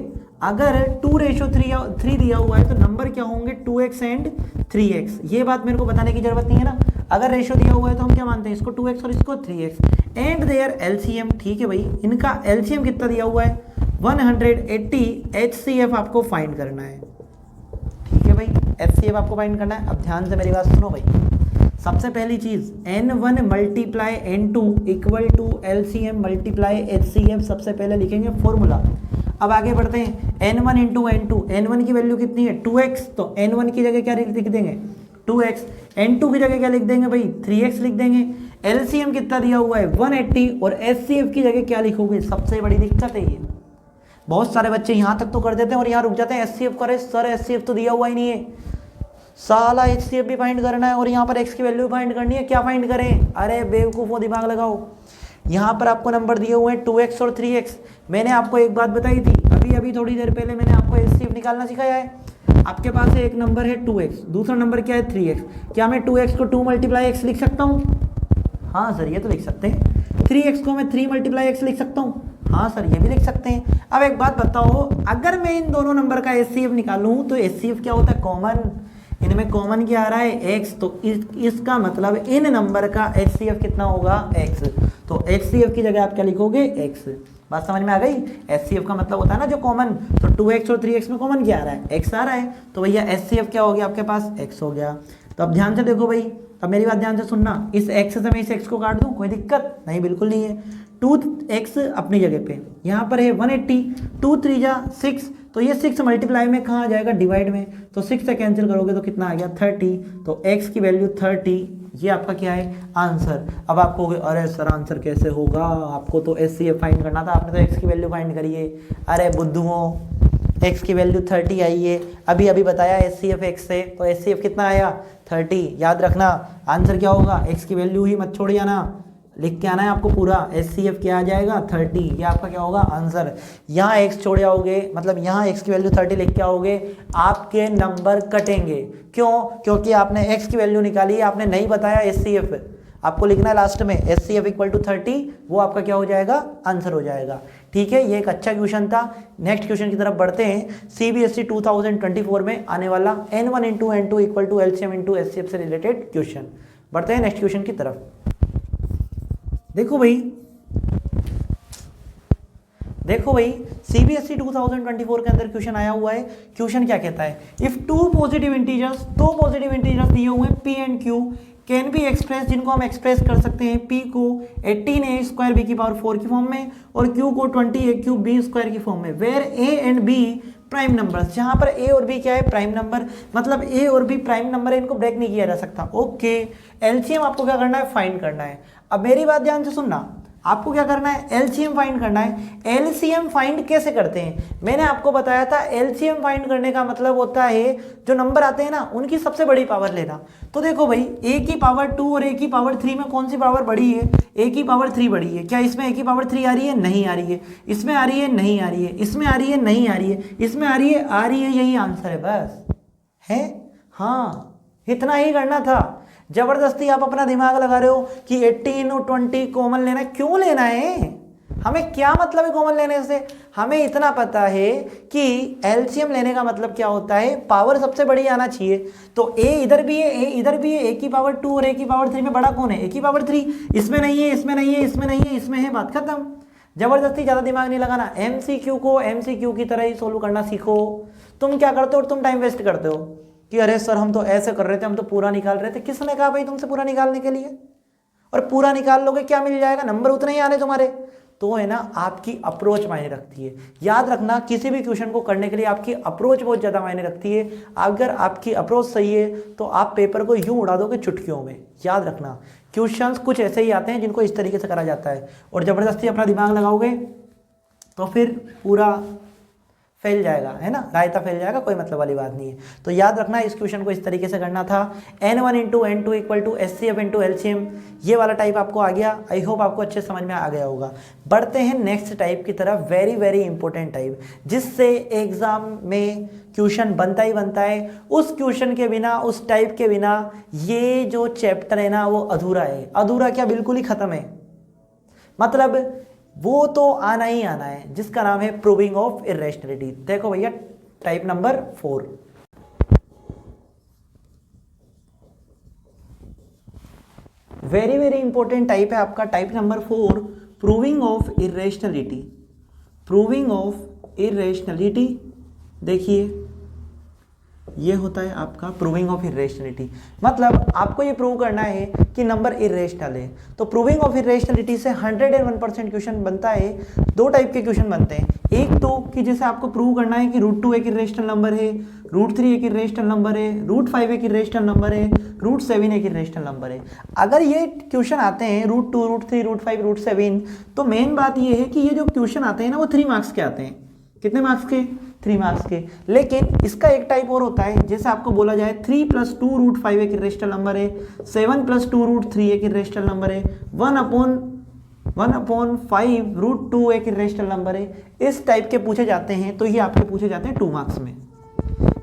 अगर 2:3 दिया हुआ है तो नंबर क्या होंगे, 2x एंड 3x। ये बात मेरे को बताने की जरूरत नहीं है ना। अगर रेशियो दिया हुआ है तो हम क्या मानते हैं, इसको 2x और इसको 3x। एंड देयर एलसीएम, ठीक है भाई, इनका एलसीएम कितना दिया हुआ है, 180। एचसीएफ आपको फाइंड करना है, ठीक है भाई, एचसीएफ आपको फाइंड करना है। अब ध्यान से मेरी बात सुनो भाई। सबसे पहली चीज, n1 multiply n2 equal to LCM multiply HCF. सबसे पहले लिखेंगे फॉर्मूला। अब आगे बढ़ते हैं, n1 इंटू n2, n1 की वैल्यू कितनी है, 2x, तो n1 की जगह क्या लिख देंगे, 2x। n2 की जगह क्या लिख देंगे भाई, 3x लिख देंगे। एलसीएम कितना दिया हुआ है, 180, और एचसीएफ की जगह क्या लिखोगे, सबसे बड़ी दिक्कत है ये। बहुत सारे बच्चे यहाँ तक तो कर देते हैं और यहाँ रुक जाते हैं, एचसीएफ करे, सर एचसीएफ तो दिया हुआ ही नहीं है, साला एचसीएफ भी फाइंड करना है और यहाँ पर x की वैल्यू फाइंड करनी है, क्या फाइंड करें। अरे बेवकूफ़ों, दिमाग लगाओ। यहाँ पर आपको नंबर दिए हुए हैं 2x और 3x। मैंने आपको एक बात बताई थी अभी थोड़ी देर पहले, मैंने आपको एचसीएफ निकालना सिखाया है। आपके पास एक नंबर है 2x, दूसरा नंबर क्या है 3x। क्या मैं 2x को 2 मल्टीप्लाई x लिख सकता हूँ, हाँ सर ये तो लिख सकते हैं। 3x को मैं 3 मल्टीप्लाई x लिख सकता हूँ, हाँ सर ये भी लिख सकते हैं। अब एक बात बताओ, अगर मैं इन दोनों नंबर का एचसीएफ निकालूं तो एचसीएफ क्या होता है, कॉमन। इनमें कॉमन क्या आ रहा है, x, तो इसका मतलब इन नंबर का एचसीएफ कितना होगा, x। तो एचसीएफ की जगह आप क्या लिखोगे, x। बात समझ में आ गई। एचसीएफ का मतलब होता है ना जो कॉमन, तो 2x और 3x में कॉमन क्या आ रहा है, x आ रहा है, तो भैया एचसीएफ क्या हो गया आपके पास, x हो गया। तो अब ध्यान से देखो भाई, अब मेरी बात ध्यान से सुनना, इस x से मैं इस x को काट दूं, कोई दिक्कत नहीं, बिल्कुल नहीं है। 2x अपनी जगह पे, यहाँ पर है 180, 2 3 जा 6, तो ये 6 मल्टीप्लाई में कहाँ आ जाएगा, डिवाइड में। तो 6 से कैंसिल करोगे तो कितना आ गया, 30। तो x की वैल्यू 30, ये आपका क्या है, आंसर। अब आप कहोगे अरे सर आंसर कैसे होगा, आपको तो एचसीएफ फाइंड करना था, आपने तो x की वैल्यू फाइंड करी है। अरे बुद्धुओं, x की वैल्यू 30 आई है, अभी बताया एचसीएफ x से, तो एचसीएफ कितना आया, 30। याद रखना आंसर क्या होगा, x की वैल्यू ही मत छोड़िए ना, लिख के आना है आपको पूरा। एचसीएफ क्या आ जाएगा, 30, ये आपका क्या होगा, आंसर। यहाँ x छोड़ आओगे, मतलब यहाँ x की वैल्यू 30 लिख के आओगे, आपके नंबर कटेंगे। क्यों, क्योंकि आपने x की वैल्यू निकाली, आपने नहीं बताया एचसीएफ। आपको लिखना है लास्ट में एचसीएफ इक्वल टू 30, वो आपका क्या हो जाएगा, आंसर हो जाएगा। ठीक है, ये एक अच्छा क्वेश्चन था। नेक्स्ट क्वेश्चन की तरफ बढ़ते हैं। CBSE 2024 में आने वाला n1 into n2 equal to LCM into HCF से रिलेटेड क्वेश्चन। बढ़ते हैं नेक्स्ट क्वेश्चन की तरफ। देखो भाई CBSE 2024 के अंदर क्वेश्चन आया हुआ है। क्वेश्चन क्या कहता है, इफ दो पॉजिटिव इंटीजर्स दिए हुए हैं P and Q can be express, जिनको हम एक्सप्रेस कर सकते हैं P को 18a स्क्वायर b की पावर 4 की फॉर्म में और Q को 20a क्यूब b स्क्वायर की फॉर्म में, where a and b prime numbers, जहां पर a और b क्या है, प्राइम नंबर, मतलब a और b प्राइम नंबर है, इनको ब्रेक नहीं किया जा सकता। ओके, एलसीएम आपको क्या करना है, फाइंड करना है। अब मेरी बात ध्यान से सुनना, आपको क्या करना है, एलसीएम फाइंड करना है। एलसीएम फाइंड कैसे करते हैं, मैंने आपको बताया था एलसीएम फाइंड करने का मतलब होता है जो नंबर आते हैं ना उनकी सबसे बड़ी पावर लेना। तो देखो भाई a की पावर 2 और a की पावर 3 में कौन सी पावर बड़ी है, a की पावर 3 बड़ी है। क्या इसमें a की पावर 3 आ रही है, नहीं आ रही है। इसमें आ रही है, नहीं आ रही है। इसमें आ रही है, नहीं आ रही है। इसमें आ रही है, आ रही है। यही आंसर है, बस है। हाँ, इतना ही करना था। जबरदस्ती आप अपना दिमाग लगा रहे हो कि 18 और 20 कॉमन लेना है। क्यों लेना है, हमें क्या मतलब है कॉमन लेने से? हमें इतना पता है कि एलसीएम लेने का मतलब क्या होता है, पावर सबसे बड़ी आना चाहिए। तो a इधर भी है, a इधर भी है, a की पावर 2 और a की पावर 3 में बड़ा कौन है, a की पावर 3। इसमें नहीं है, इसमें नहीं है, इसमें नहीं है, इसमें है, बात खत्म। जबरदस्ती ज्यादा दिमाग नहीं लगाना। एमसीक्यू को एमसीक्यू की तरह ही सोल्व करना सीखो। तुम क्या करते हो, तुम टाइम वेस्ट करते हो कि अरे सर हम तो ऐसे कर रहे थे, हम तो पूरा निकाल रहे थे। किसने कहा भाई तुमसे पूरा निकालने के लिए? और पूरा निकाल लोगे क्या मिल जाएगा, नंबर उतने ही आने तुम्हारे। तो है ना, आपकी अप्रोच मायने रखती है। याद रखना, किसी भी क्वेश्चन को करने के लिए आपकी अप्रोच बहुत ज़्यादा मायने रखती है। अगर आपकी अप्रोच सही है तो आप पेपर को यूं उड़ा दोगे चुटकियों में। याद रखना, क्वेश्चंस कुछ ऐसे ही आते हैं जिनको इस तरीके से करा जाता है, और ज़बरदस्ती अपना दिमाग लगाओगे तो फिर पूरा फैल जाएगा, है ना, रायता फैल जाएगा, कोई मतलब वाली बात नहीं है। तो याद रखना, इस क्वेश्चन को इस तरीके से करना था। n1 into n2 equal to SCF into LCM, ये वाला टाइप आपको आ गया। आई होप आपको अच्छे समझ में आ गया होगा। बढ़ते हैं नेक्स्ट टाइप की तरफ, वेरी वेरी इंपॉर्टेंट टाइप, जिससे एग्जाम में क्वेश्चन बनता ही बनता है। उस क्वेश्चन के बिना, उस टाइप के बिना ये जो चैप्टर है ना वो अधूरा है। अधूरा क्या, बिल्कुल ही खत्म है। मतलब वो तो आना ही आना है, जिसका नाम है प्रूविंग ऑफ इर्रेशनैलिटी। देखो भैया, type number 4, very very important type है आपका, type number 4, proving of irrationality. Proving of irrationality, देखिए ये होता है आपका प्रूविंग ऑफ इर्रेशनैलिटी। मतलब आपको ये प्रूव करना है कि नंबर इर्रेशनल है। तो प्रूविंग ऑफ इर्रेशनैलिटी से 101% क्वेश्चन बनता है। दो टाइप के क्वेश्चन बनते हैं। एक तो कि जैसे आपको प्रूव करना है कि √2 एक इर्रेशनल नंबर है, √3 एक इर्रेशनल नंबर है, √5 एक इर्रेशनल नंबर है, √7 एक इर्रेशनल नंबर है। अगर ये क्वेश्चन आते हैं √2, √3, √5, √7, तो मेन बात ये है कि ये जो क्वेश्चन आते हैं ना वो 3 मार्क्स के आते हैं। कितने मार्क्स के? 3 मार्क्स के। लेकिन इसका एक टाइप और होता है, जैसे आपको बोला जाए 3 + 2 √5 एक इर्रेशनल नंबर है, 7 + 2 √3 एक इर्रेशनल नंबर है, 1/5 √2 एक इर्रेशनल नंबर है। इस टाइप के पूछे जाते हैं, तो ये आपके पूछे जाते हैं 2 मार्क्स में।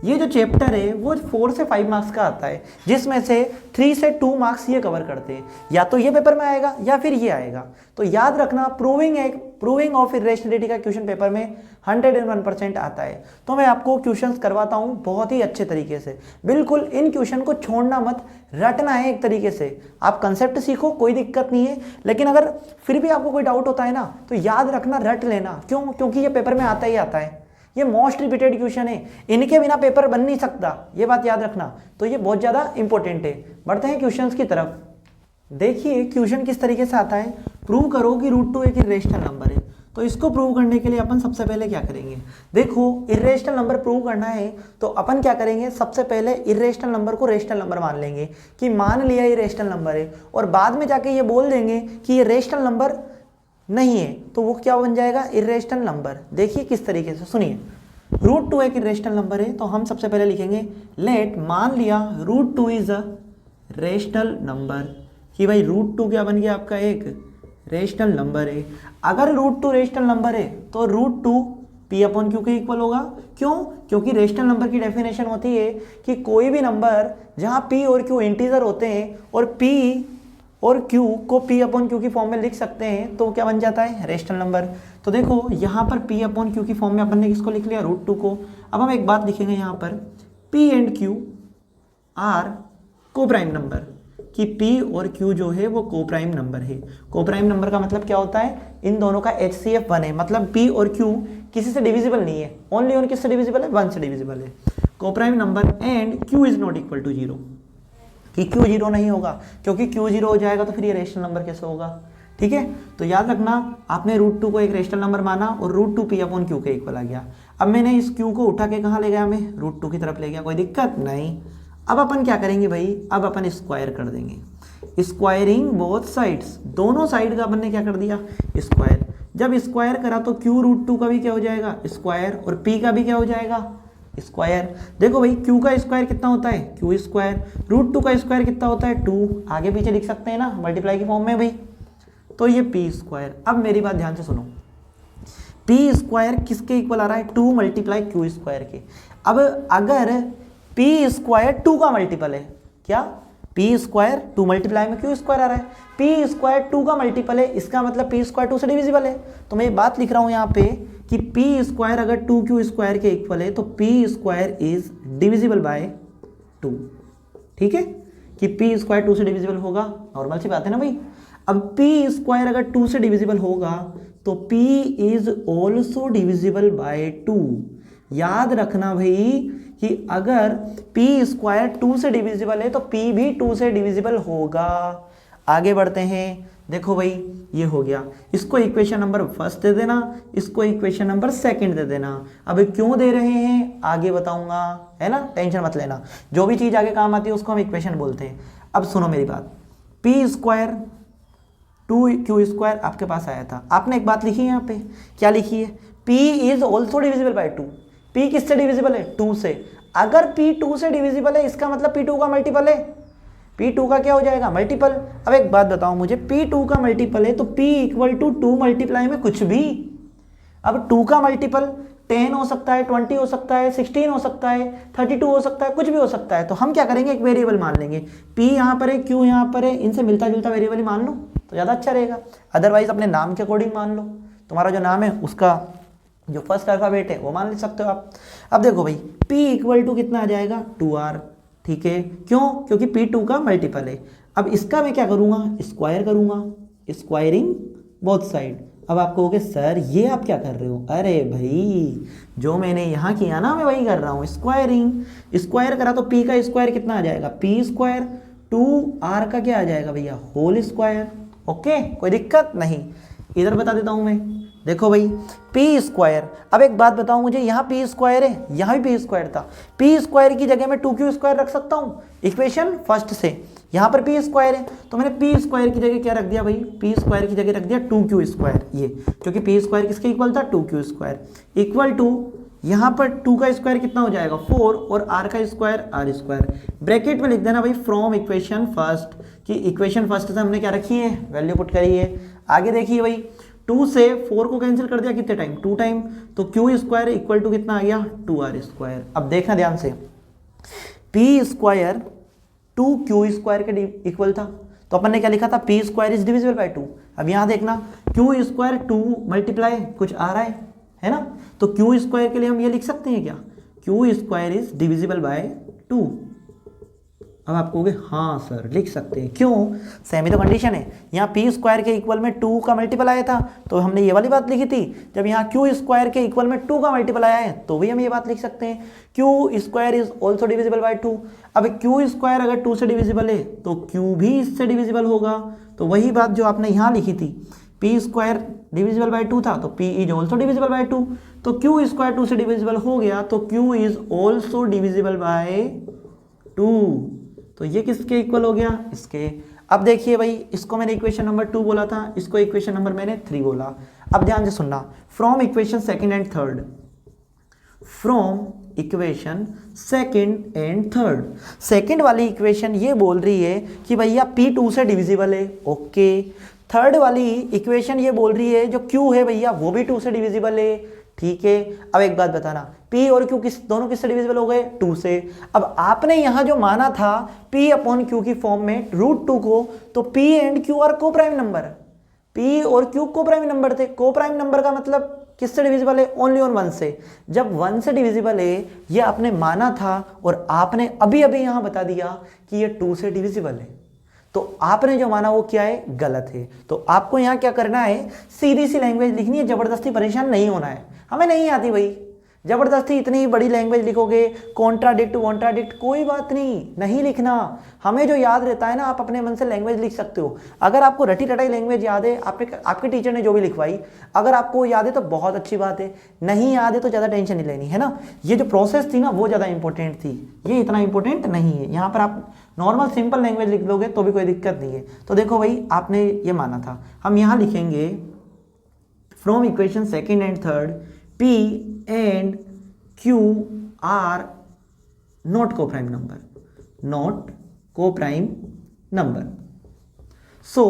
ये जो चैप्टर है वो 4 से 5 मार्क्स का आता है, जिसमें से 3 से 2 मार्क्स ये कवर करते हैं। या तो ये पेपर में आएगा या फिर ये आएगा। तो याद रखना, प्रूविंग ऑफ इर्रेशनैलिटी का क्वेश्चन पेपर में 101% आता है। तो मैं आपको क्वेश्चंस करवाता हूँ बहुत ही अच्छे तरीके से। बिल्कुल इन क्वेश्चन को छोड़ना मत, रटना है एक तरीके से। आप कंसेप्ट सीखो, कोई दिक्कत नहीं है, लेकिन अगर फिर भी आपको कोई डाउट होता है ना तो याद रखना, रट लेना। क्यों? क्योंकि ये पेपर में आता ही आता है। ये मोस्ट रिपीटेड क्वेश्चन है, इनके बिना पेपर बन नहीं सकता, ये बात याद रखना। तो ये बहुत ज़्यादा इंपॉर्टेंट है। बढ़ते हैं क्वेश्चंस की तरफ। देखिए क्वेश्चन किस तरीके से आता है, प्रूव करो कि √2 एक इर्रेशनल नंबर है। तो इसको प्रूव करने के लिए अपन सबसे पहले क्या करेंगे, देखो इर्रेशनल नंबर प्रूव करना है तो अपन क्या करेंगे, सबसे पहले इर्रेशनल नंबर को रेशनल नंबर मान लेंगे कि मान लिया ये रेशनल नंबर है, और बाद में जाके ये बोल देंगे कि ये रेशनल नंबर नहीं है, तो वो क्या बन जाएगा, इर्रेशनल नंबर। देखिए किस तरीके से, सुनिए, √2 एक इर्रेशनल नंबर है, तो हम सबसे पहले लिखेंगे लेट, मान लिया √2 इज अ रेशनल नंबर, कि भाई √2 क्या बन गया आपका, एक रेशनल नंबर है। अगर √2 रेशनल नंबर है तो √2 P/Q के इक्वल होगा। क्यों? क्योंकि रेशनल नंबर की डेफिनेशन होती है कि कोई भी नंबर जहां P और Q इंटीजर होते हैं और P और Q को P/Q की फॉर्म में लिख सकते हैं, तो क्या बन जाता है, रेशनल नंबर। तो देखो यहाँ पर P/Q की फॉर्म में अपन ने किसको लिख लिया, √2 को। अब हम एक बात लिखेंगे यहाँ पर, P एंड Q आर को प्राइम नंबर, कि P और Q जो है वो को प्राइम नंबर है। को प्राइम नंबर का मतलब क्या होता है, इन दोनों का HCF 1 है, मतलब P और Q किसी से डिविजिबल नहीं है, ओनली ऑन किससे डिविजिबल है, 1 से डिविजिबल है। को prime number and Q is not equal to 0, कि Q 0 नहीं होगा, क्योंकि Q 0 हो जाएगा तो फिर ये रेशनल नंबर कैसे होगा। ठीक है, तो याद रखना, आपने √2 को एक रेशनल नंबर माना और √2 P/Q के इक्वल आ गया। अब मैंने इस Q को उठा के कहाँ ले गया, मैं √2 की तरफ ले गया, कोई दिक्कत नहीं। अब अपन क्या करेंगे भाई, अब अपन स्क्वायर कर देंगे। स्क्वायरिंग बोथ साइड्स, दोनों साइड का अपन ने क्या कर दिया स्क्वायर। जब स्क्वायर करा तो क्यू रूट टू का भी क्या हो जाएगा स्क्वायर, और पी का भी क्या हो जाएगा स्क्वायर। देखो भाई क्यू का स्क्वायर कितना होता है क्यू स्क्वायर, रूट टू का स्क्वायर कितना होता है 2, आगे पीछे लिख सकते हैं ना मल्टीप्लाई की फॉर्म में भाई, तो ये पी स्क्वायर। अब मेरी बात ध्यान से सुनो, पी स्क्वायर किसके इक्वल आ रहा है 2 मल्टीप्लाई क्यू स्क्वायर के। अब अगर पी स्क्वायर 2 का मल्टीपल है, क्या पी स्क्वायर 2 मल्टीप्लाई में क्यू स्क्वायर आ रहा है, पी स्क्वायर 2 का मल्टीपल है, इसका मतलब पी स्क्वायर 2 से डिविजिबल है। तो मैं ये बात लिख रहा हूं यहाँ पे कि पी स्क्वायर अगर 2 क्यू स्क्वायर के इक्वल है तो P square is divisible by 2। ठीक है कि पी स्क्वायर 2 से डिविजिबल होगा, नॉर्मल सी बात है ना भाई। अब पी स्क्वायर अगर 2 से डिविजिबल होगा तो p is also divisible by 2। याद रखना भाई कि अगर p स्क्वायर 2 से डिविजिबल है तो p भी 2 से डिविजिबल होगा। आगे बढ़ते हैं, देखो भाई ये हो गया, इसको इक्वेशन नंबर फर्स्ट दे देना, इसको इक्वेशन नंबर सेकंड दे देना। अब क्यों दे रहे हैं आगे बताऊंगा, है ना, टेंशन मत लेना, जो भी चीज आगे काम आती है उसको हम इक्वेशन बोलते हैं। अब सुनो मेरी बात, p स्क्वायर 2q स्क्वायर आपके पास आया था, आपने एक बात लिखी है यहाँ पे, क्या लिखी है p is also divisible by 2। p किससे डिविजिबल है 2 से, अगर p 2 से डिविजिबल है इसका मतलब p 2 का मल्टीपल है, p 2 का क्या हो जाएगा मल्टीपल। अब एक बात बताओ मुझे, p 2 का मल्टीपल है तो p इक्वल टू 2 मल्टीप्लाई में कुछ भी। अब 2 का मल्टीपल 10 हो सकता है, 20 हो सकता है, 16 हो सकता है, 32 हो सकता है, कुछ भी हो सकता है। तो हम क्या करेंगे, एक वेरिएबल मान लेंगे, p यहाँ पर है, q यहाँ पर है, इनसे मिलता जुलता वेरिएबल ही मान लो तो ज़्यादा अच्छा रहेगा। अदरवाइज अपने नाम के अकॉर्डिंग मान लो, तुम्हारा जो नाम है उसका जो फर्स्ट अल्फाबेट है वो मान ले सकते हो आप। अब देखो भाई p इक्वल टू कितना आ जाएगा 2r, ठीक है, क्यों, क्योंकि p 2 का मल्टीपल है। अब इसका मैं क्या करूँगा स्क्वायर करूँगा, स्क्वायरिंग बोथ साइड। अब आप कहोगे सर ये आप क्या कर रहे हो, अरे भाई जो मैंने यहाँ किया ना मैं वही कर रहा हूँ, स्क्वायरिंग। स्क्वायर करा तो p का स्क्वायर कितना आ जाएगा p स्क्वायर, 2r का क्या आ जाएगा भैया होल स्क्वायर। ओके, कोई दिक्कत नहीं, इधर बता देता हूँ मैं। देखो भाई p स्क्वायर, अब एक बात बताओ मुझे, यहाँ p स्क्वायर है, यहाँ भी p स्क्वायर था, p स्क्वायर की जगह मैं 2q स्क्वायर रख सकता हूँ इक्वेशन फर्स्ट से। यहाँ पर p स्क्वायर है तो मैंने p स्क्वायर की जगह क्या रख दिया भाई, p स्क्वायर की जगह रख दिया 2q स्क्वायर, ये क्योंकि p स्क्वायर किसके इक्वल था 2q स्क्वायर इक्वल टू, यहाँ पर 2 का स्क्वायर कितना हो जाएगा 4 और r का स्क्वायर r स्क्वायर। ब्रैकेट में लिख देना भाई फ्रॉम इक्वेशन फर्स्ट, कि इक्वेशन फर्स्ट से हमने क्या रखी है वैल्यू पुट करी है। आगे देखिए भाई 2 से 4 को कैंसिल कर दिया कितने टाइम 2 टाइम, तो q स्क्वायर इक्वल टू कितना आ गया 2r स्क्वायर। अब देखना ध्यान से, p स्क्वायर 2q स्क्वायर के इक्वल था तो अपन ने क्या लिखा था p square is divisible by 2। अब यहाँ देखना q स्क्वायर 2 मल्टीप्लाई कुछ आ रहा है ना, तो q स्क्वायर के लिए हम ये लिख सकते हैं क्या q square is divisible by 2। अब आप कहोगे हाँ सर लिख सकते हैं, क्यों, सेमी तो कंडीशन है, यहाँ p स्क्वायर के इक्वल में 2 का मल्टीपल आया था तो हमने ये वाली बात लिखी थी, जब यहाँ q स्क्वायर के इक्वल में 2 का मल्टीपल आया है तो भी हम ये बात लिख सकते हैं q square is also divisible by 2। अब q स्क्वायर अगर 2 से डिविजिबल है तो q भी इससे डिविजिबल होगा, तो वही बात जो आपने यहाँ लिखी थी p स्क्वायर डिविजिबल बाय 2 था तो p is also divisible by 2, तो q स्क्वायर 2 से डिविजिबल हो गया तो q is also divisible by 2, तो ये किसके इक्वल हो गया इसके। अब देखिए भाई इसको मैंने इक्वेशन नंबर 2 बोला था, इसको इक्वेशन नंबर मैंने 3 बोला। अब ध्यान से सुनना, from equation second and third, from equation second and third, second वाली इक्वेशन ये बोल रही है कि भैया p 2 से डिविजिबल है, ओके। थर्ड वाली इक्वेशन ये बोल रही है जो q है भैया वो भी 2 से डिविजिबल है, ठीक है। अब एक बात बताना p और q दोनों किससे डिविजिबल हो गए 2 से। अब आपने यहां जो माना था p अपॉन q की फॉर्म में √2 को, तो p एंड q आर को प्राइम नंबर, p और q को प्राइम नंबर थे, को प्राइम नंबर का मतलब किससे डिविजिबल है ओनली ऑन 1 से। जब 1 से डिविजिबल है ये आपने माना था और आपने अभी अभी यहां बता दिया कि ये 2 से डिविजिबल है, तो आपने जो माना वो क्या है गलत है। तो आपको यहाँ क्या करना है, सीधी सी लैंग्वेज लिखनी है, जबरदस्ती परेशान नहीं होना है। हमें नहीं आती भाई, जबरदस्ती इतनी बड़ी लैंग्वेज लिखोगे, कॉन्ट्राडिक्ट वॉन्ट्राडिक्ट, कोई बात नहीं लिखना। हमें जो याद रहता है ना आप अपने मन से लैंग्वेज लिख सकते हो। अगर आपको रटी रटाई लैंग्वेज याद है, आपके टीचर ने जो भी लिखवाई, अगर आपको याद है तो बहुत अच्छी बात है, नहीं याद है तो ज़्यादा टेंशन नहीं लेनी, है ना। ये जो प्रोसेस थी ना वो ज़्यादा इंपॉर्टेंट थी, ये इतना इंपॉर्टेंट नहीं है। यहाँ पर आप नॉर्मल सिंपल लैंग्वेज लिख दोगे तो भी कोई दिक्कत नहीं है। तो देखो भाई आपने ये माना था, हम यहाँ लिखेंगे from equation second and third P and Q are not coprime number, not coprime number. So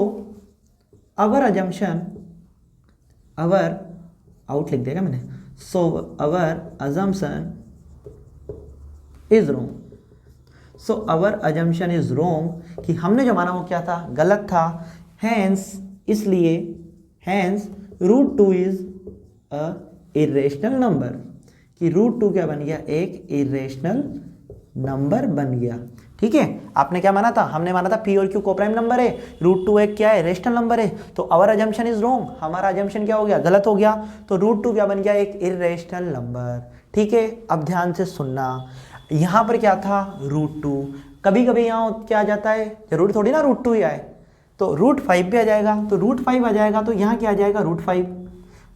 our assumption, our out लिख देगा मैंने, so our assumption is wrong. So our assumption is wrong कि हमने जो माना वो क्या था, गलत था। हैंस इसलिए, hence root two is a irrational number, कि रूट टू क्या बन गया, एक इरेशनल नंबर बन गया। ठीक है, आपने क्या माना था, हमने माना था पी और क्यू कोप्राइम नंबर है, रूट टू एक क्या है, रेशनल नंबर है। तो आवर अजम्पशन इज रॉन्ग, हमारा अजम्पशन क्या हो गया, गलत हो गया। तो रूट टू क्या बन गया, एक इरेशनल नंबर। ठीक है, अब ध्यान से सुनना, यहाँ पर क्या था, रूट टू। कभी कभी यहाँ क्या आ जाता है, जरूरी थोड़ी ना रूट टू ही आए, तो रूट 5 भी आ जाएगा, तो रूट 5 आ जाएगा, तो यहाँ क्या आ जाएगा, रूट 5।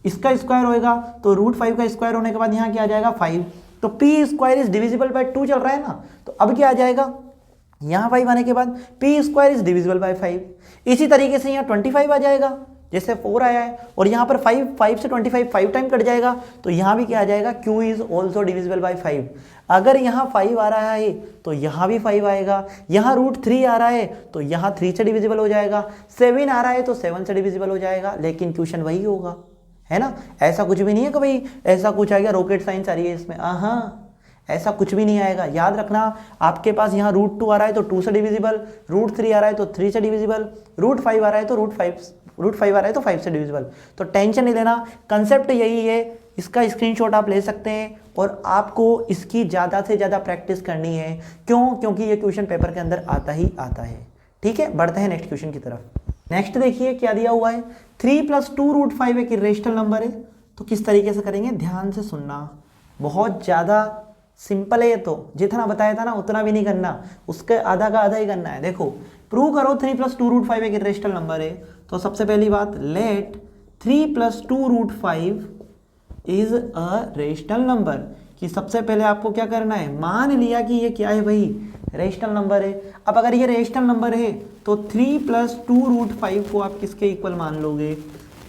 इसका स्क्वायर होएगा तो रूट 5 का स्क्वायर होने के बाद यहाँ क्या आ जाएगा, 5। तो P square is divisible by 2 चल रहा है ना, तो अब क्या आ जाएगा, यहाँ 5 आने के बाद P square is divisible by 5। इसी तरीके से यहाँ 25 आ जाएगा, जैसे 4 आया है, और यहाँ पर 5 से 25 5 टाइम कट जाएगा, तो यहाँ भी क्या आ जाएगा, Q is also divisible by 5। अगर यहाँ 5 आ रहा है तो यहाँ भी 5 आएगा, यहाँ रूट 3 आ रहा है तो यहाँ 3 से डिविजिबल हो जाएगा, 7 आ रहा है तो 7 से डिविजिबल हो जाएगा, लेकिन क्वेश्चन वही होगा, है ना। ऐसा कुछ भी नहीं है कि भाई ऐसा कुछ आ गया, रॉकेट साइंस आ रही है इसमें, हाँ ऐसा कुछ भी नहीं आएगा। याद रखना, आपके पास यहाँ रूट 2 आ रहा है तो 2 से डिविजिबल, रूट 3 आ रहा है तो 3 से डिविजिबल, रूट 5 आ रहा है तो रूट 5 आ रहा है तो 5 से डिविजिबल। तो टेंशन नहीं लेना, कंसेप्ट यही है, इसका स्क्रीनशॉट आप ले सकते हैं और आपको इसकी ज़्यादा से ज़्यादा प्रैक्टिस करनी है। क्यों? क्योंकि ये क्वेश्चन पेपर के अंदर आता ही आता है। ठीक है, बढ़ते हैं नेक्स्ट क्वेश्चन की तरफ। नेक्स्ट देखिए क्या दिया हुआ है, 3 + 2 रूट 5 एक इरेशनल नंबर है। तो किस तरीके से करेंगे, ध्यान से सुनना, बहुत ज़्यादा सिंपल है ये, तो जितना बताया था ना उतना भी नहीं करना, उसके आधा का आधा ही करना है। देखो प्रूव करो 3 + 2 रूट 5 एक इरेशनल नंबर है। तो सबसे पहली बात, let 3 + 2 root 5 is a rational number, कि सबसे पहले आपको क्या करना है, मान लिया कि ये क्या है भाई, रेशनल नंबर है। अब अगर ये रेशनल नंबर है तो 3 + 2 रूट 5 को आप किसके इक्वल मान लोगे,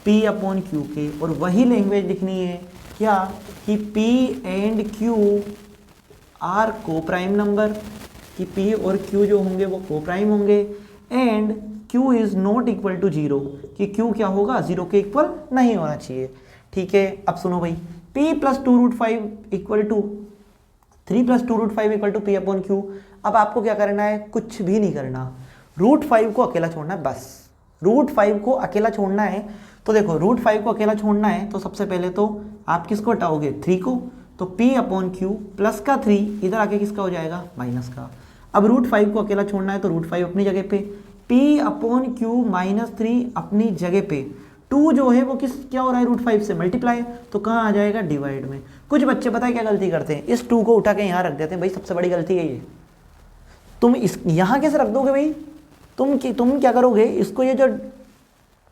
P/Q के, और वही लैंग्वेज लिखनी है क्या, कि P and Q are coprime number, कि P और Q जो होंगे वो कोप्राइम होंगे, and Q is not equal to 0, कि Q क्या होगा, 0 के इक्वल नहीं होना चाहिए। ठीक है, अब सुनो भाई, P + 2 root 5 equal to 3 + 2 root 5 equal to P/Q। अब आपको क्या करना है, कुछ भी नहीं करना, रूट 5 को अकेला छोड़ना है, बस रूट 5 को अकेला छोड़ना है। तो देखो रूट 5 को अकेला छोड़ना है तो सबसे पहले तो आप किसको हटाओगे, 3 को, तो P/Q प्लस का 3 इधर आके किसका हो जाएगा, माइनस का। अब रूट 5 को अकेला छोड़ना है तो रूट 5 अपनी जगह पे, P/Q -3 अपनी जगह पे, 2 जो है वो किस क्या हो रहा है, रूट 5 से मल्टीप्लाई, तो कहाँ आ जाएगा, डिवाइड में। कुछ बच्चे पता है क्या गलती करते हैं, इस 2 को उठा के यहाँ रख देते हैं, भाई सबसे बड़ी गलती है ये। तुम इस यहाँ कैसे रख दोगे भाई, तुम क्या करोगे, इसको ये जो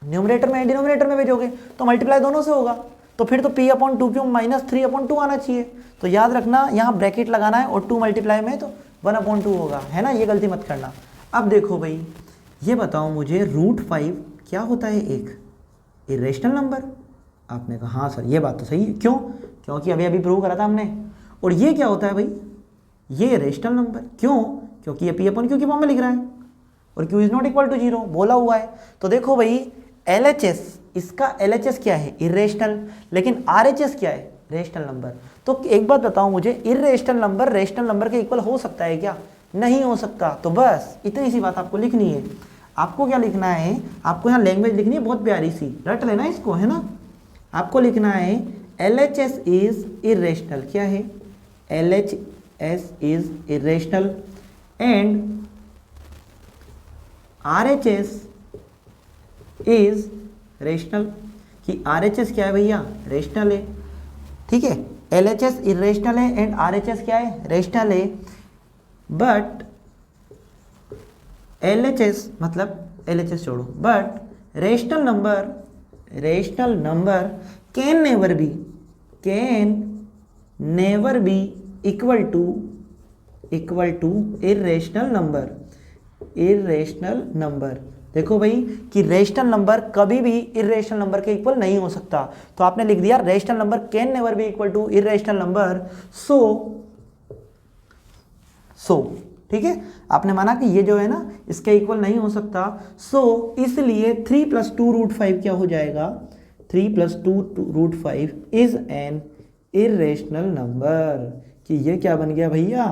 न्यूमरेटर में डिनोमिनेटर में भेजोगे तो मल्टीप्लाई दोनों से होगा, तो फिर तो P/2Q -3/2 आना चाहिए। तो याद रखना यहाँ ब्रैकेट लगाना है, और 2 मल्टीप्लाई में तो 1/2 होगा, है ना, ये गलती मत करना। अब देखो भाई, ये बताओ मुझे रूट 5 क्या होता है, एक इरेशनल नंबर। आपने कहा हाँ सर ये बात तो सही है, क्यों, क्योंकि अभी अभी प्रूव करा था हमने। और ये क्या होता है भाई, ये इरेशनल नंबर, क्यों, क्योंकि ये P/Q की फॉर्म में लिख रहा है, और Q is not equal to 0 बोला हुआ है। तो देखो भाई LHS, इसका LHS क्या है, इरेशनल, लेकिन RHS क्या है, रेशनल नंबर। तो एक बात बताओ मुझे, इरेशनल नंबर रेशनल नंबर के इक्वल हो सकता है क्या, नहीं हो सकता। तो बस इतनी सी बात आपको लिखनी है। आपको क्या लिखना है, आपको यहाँ लैंग्वेज लिखनी है बहुत प्यारी सी, रट लेना इसको, है ना। आपको लिखना है LHS इज इरेशनल, क्या है, LHS is irrational, and RHS is rational, कि RHS क्या है भैया, रेशनल है। ठीक है, LHS इरेशनल है एंड RHS क्या है, रेशनल है। बट LHS मतलब LHS छोड़ो, but rational number can never be equal to irrational number, irrational number. देखो भाई कि रेशनल नंबर कभी भी इरेशनल नंबर के इक्वल नहीं हो सकता, तो आपने लिख दिया rational number can never be equal to irrational number. So ठीक है, आपने माना कि ये जो है ना इसके इक्वल नहीं हो सकता। सो इसलिए 3 + 2√5 क्या हो जाएगा, 3 + 2√5 इज एन इरेशनल नंबर। कि ये क्या बन गया भैया,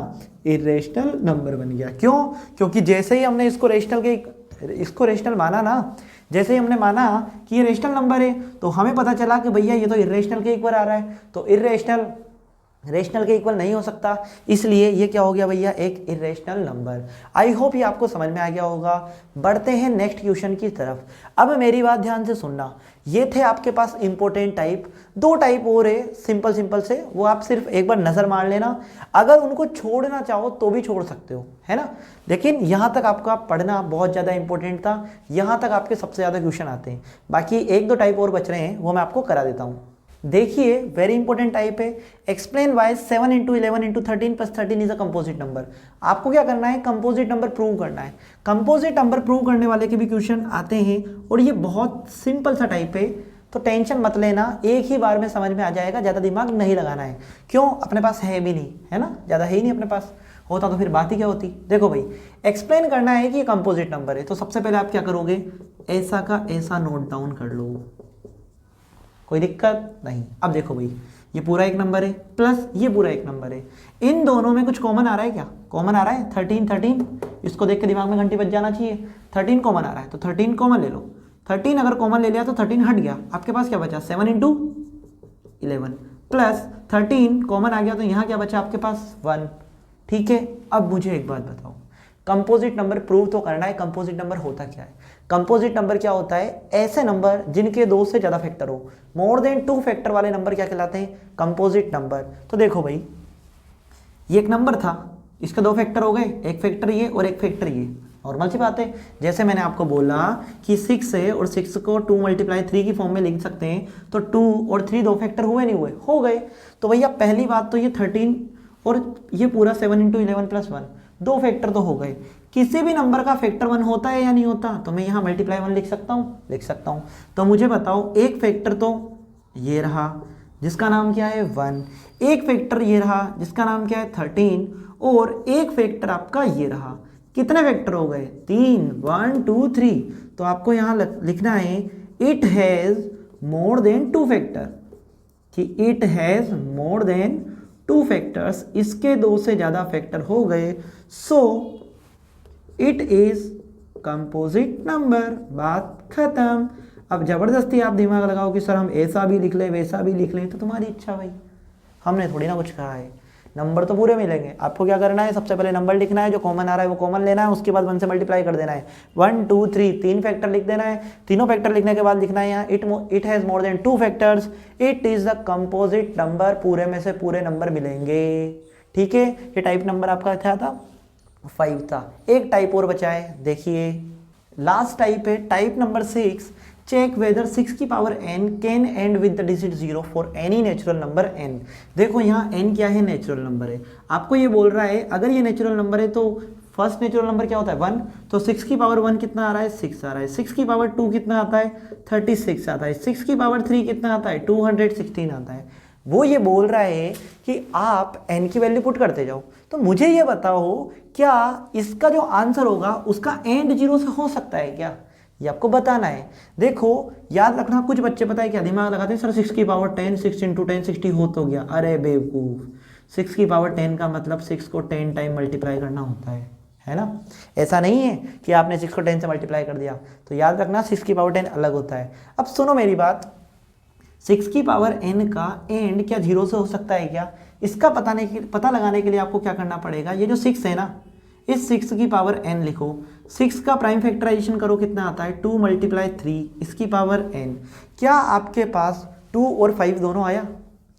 इरेशनल नंबर बन गया। क्यों? क्योंकि जैसे ही हमने इसको रेशनल माना ना, जैसे ही हमने माना कि ये रेशनल नंबर है, तो हमें पता चला कि भैया ये तो इरेशनल के इक्वल आ रहा है, तो इरेशनल रेशनल के इक्वल नहीं हो सकता, इसलिए ये क्या हो गया भैया, एक इरेशनल नंबर। आई होप ये आपको समझ में आ गया होगा। बढ़ते हैं नेक्स्ट क्वेश्चन की तरफ। अब मेरी बात ध्यान से सुनना, ये थे आपके पास इंपॉर्टेंट टाइप। 2 टाइप और है सिंपल से, वो आप सिर्फ एक बार नजर मार लेना। अगर उनको छोड़ना चाहो तो भी छोड़ सकते हो, है ना। लेकिन यहाँ तक आपका पढ़ना बहुत ज़्यादा इंपॉर्टेंट था, यहाँ तक आपके सबसे ज़्यादा क्वेश्चन आते हैं। बाकी 1-2 टाइप और बच रहे हैं, वो मैं आपको करा देता हूँ। देखिए वेरी इंपॉर्टेंट टाइप है, explain why 7 × 11 × 13 + 13 is a composite number. आपको क्या करना है, कंपोजिट नंबर प्रूव करना है। कंपोजिट नंबर प्रूव करने वाले के भी क्वेश्चन आते हैं और ये बहुत सिंपल सा टाइप है, तो टेंशन मत लेना, एक ही बार में समझ में आ जाएगा, ज़्यादा दिमाग नहीं लगाना है। क्यों? अपने पास है भी नहीं, है ना, ज़्यादा है ही नहीं अपने पास, होता तो फिर बात ही क्या होती। देखो भाई, एक्सप्लेन करना है कि ये कंपोजिट नंबर है, तो सबसे पहले आप क्या करोगे, ऐसा का ऐसा नोट डाउन कर लो, कोई दिक्कत नहीं। अब देखो भाई, ये पूरा एक नंबर है प्लस ये पूरा एक नंबर है, इन दोनों में कुछ कॉमन आ रहा है क्या, कॉमन आ रहा है 13, इसको देख के दिमाग में घंटी बज जाना चाहिए। 13 कॉमन आ रहा है तो 13 कॉमन ले लो। 13 अगर कॉमन ले लिया तो 13 हट गया, आपके पास क्या बचा, 7 × 11 प्लस 13 कॉमन आ गया, तो यहाँ क्या बचा आपके पास, 1। ठीक है, अब मुझे एक बात बताओ, कंपोजिट नंबर प्रूव तो करना है, कंपोजिट नंबर होता क्या है। कंपोजिट नंबर क्या होता है, ऐसे नंबर जिनके 2 से ज़्यादा फैक्टर हो, मोर देन 2 फैक्टर वाले नंबर क्या कहलाते हैं, कंपोजिट नंबर। तो देखो भाई, ये एक नंबर था, इसके 2 फैक्टर हो गए, एक फैक्टर ये और एक फैक्टर ये, नॉर्मल सी बात है। जैसे मैंने आपको बोला कि 6 है और 6 को 2 × 3 की फॉर्म में लिख सकते हैं, तो 2 और 3 2 फैक्टर हुए नहीं हुए, हो गए। तो भैया पहली बात तो ये 13 और ये पूरा 7 × 11 + 1, 2 फैक्टर तो हो गए। किसी भी नंबर का फैक्टर 1 होता है या नहीं होता, तो मैं यहाँ मल्टीप्लाई 1 लिख सकता हूँ। तो मुझे बताओ, एक फैक्टर तो ये रहा जिसका नाम क्या है 1, एक फैक्टर ये रहा जिसका नाम क्या है 13, और एक फैक्टर आपका ये रहा। कितने फैक्टर हो गए, 3, 1 2 3। तो आपको यहाँ लिखना है it has more than 2 factor, कि it has more than 2 factors, इसके 2 से ज़्यादा फैक्टर हो गए, so it is composite number, बात खत्म। अब जबरदस्ती आप दिमाग लगाओ कि सर हम ऐसा भी लिख लें वैसा भी लिख लें, तो तुम्हारी इच्छा भाई, हमने थोड़ी ना कुछ कहा है, नंबर तो पूरे मिलेंगे। आपको क्या करना है, सबसे पहले नंबर लिखना है, जो कॉमन आ रहा है वो कॉमन लेना है, उसके बाद 1 से मल्टीप्लाई कर देना है, 1 2 3 3 फैक्टर लिख देना है। तीनों फैक्टर लिखने के बाद लिखना है यहाँ it has more than 2 factors, it is the composite number, पूरे में से पूरे नंबर मिलेंगे। ठीक है, ये टाइप नंबर आपका क्या था, 5 था। एक टाइप और बचा है, देखिए लास्ट टाइप है टाइप नंबर 6, चेक वेदर 6 की power n can and with the digit 0 for any natural number n। देखो यहाँ n क्या है, नेचुरल नंबर है। आपको ये बोल रहा है अगर ये नेचुरल नंबर है तो फर्स्ट नेचुरल नंबर क्या होता है 1, तो 6 की पावर 1 कितना आ रहा है, 6 आ रहा है। 6 की पावर 2 कितना आता है, 36 आता है। 6 की पावर 3 कितना आता है, 216 आता है। वो ये बोल रहा है कि आप n की वैल्यू पुट करते जाओ। तो मुझे ये बताओ, क्या इसका जो आंसर होगा उसका एंड 0 से हो सकता है क्या, ये आपको बताना है। देखो याद रखना, कुछ बच्चे पता है क्या दिमाग लगाते हैं, सर 6 की पावर 10, 6 × 10 60 हो तो गया। अरे बेवकूफ़, 6 की पावर 10 का मतलब 6 को 10 टाइम मल्टीप्लाई करना होता है ना। ऐसा नहीं है कि आपने 6 को 10 से मल्टीप्लाई कर दिया। तो याद रखना 6 की पावर 10 अलग होता है। अब सुनो मेरी बात, 6 की पावर n का एंड क्या 0 से हो सकता है क्या, इसका पता लगाने के लिए आपको क्या करना पड़ेगा, ये जो 6 है ना, इस 6 की पावर n लिखो, 6 का प्राइम फैक्टराइजेशन करो, कितना आता है 2 × 3, इसकी पावर n। क्या आपके पास 2 और 5 दोनों आया,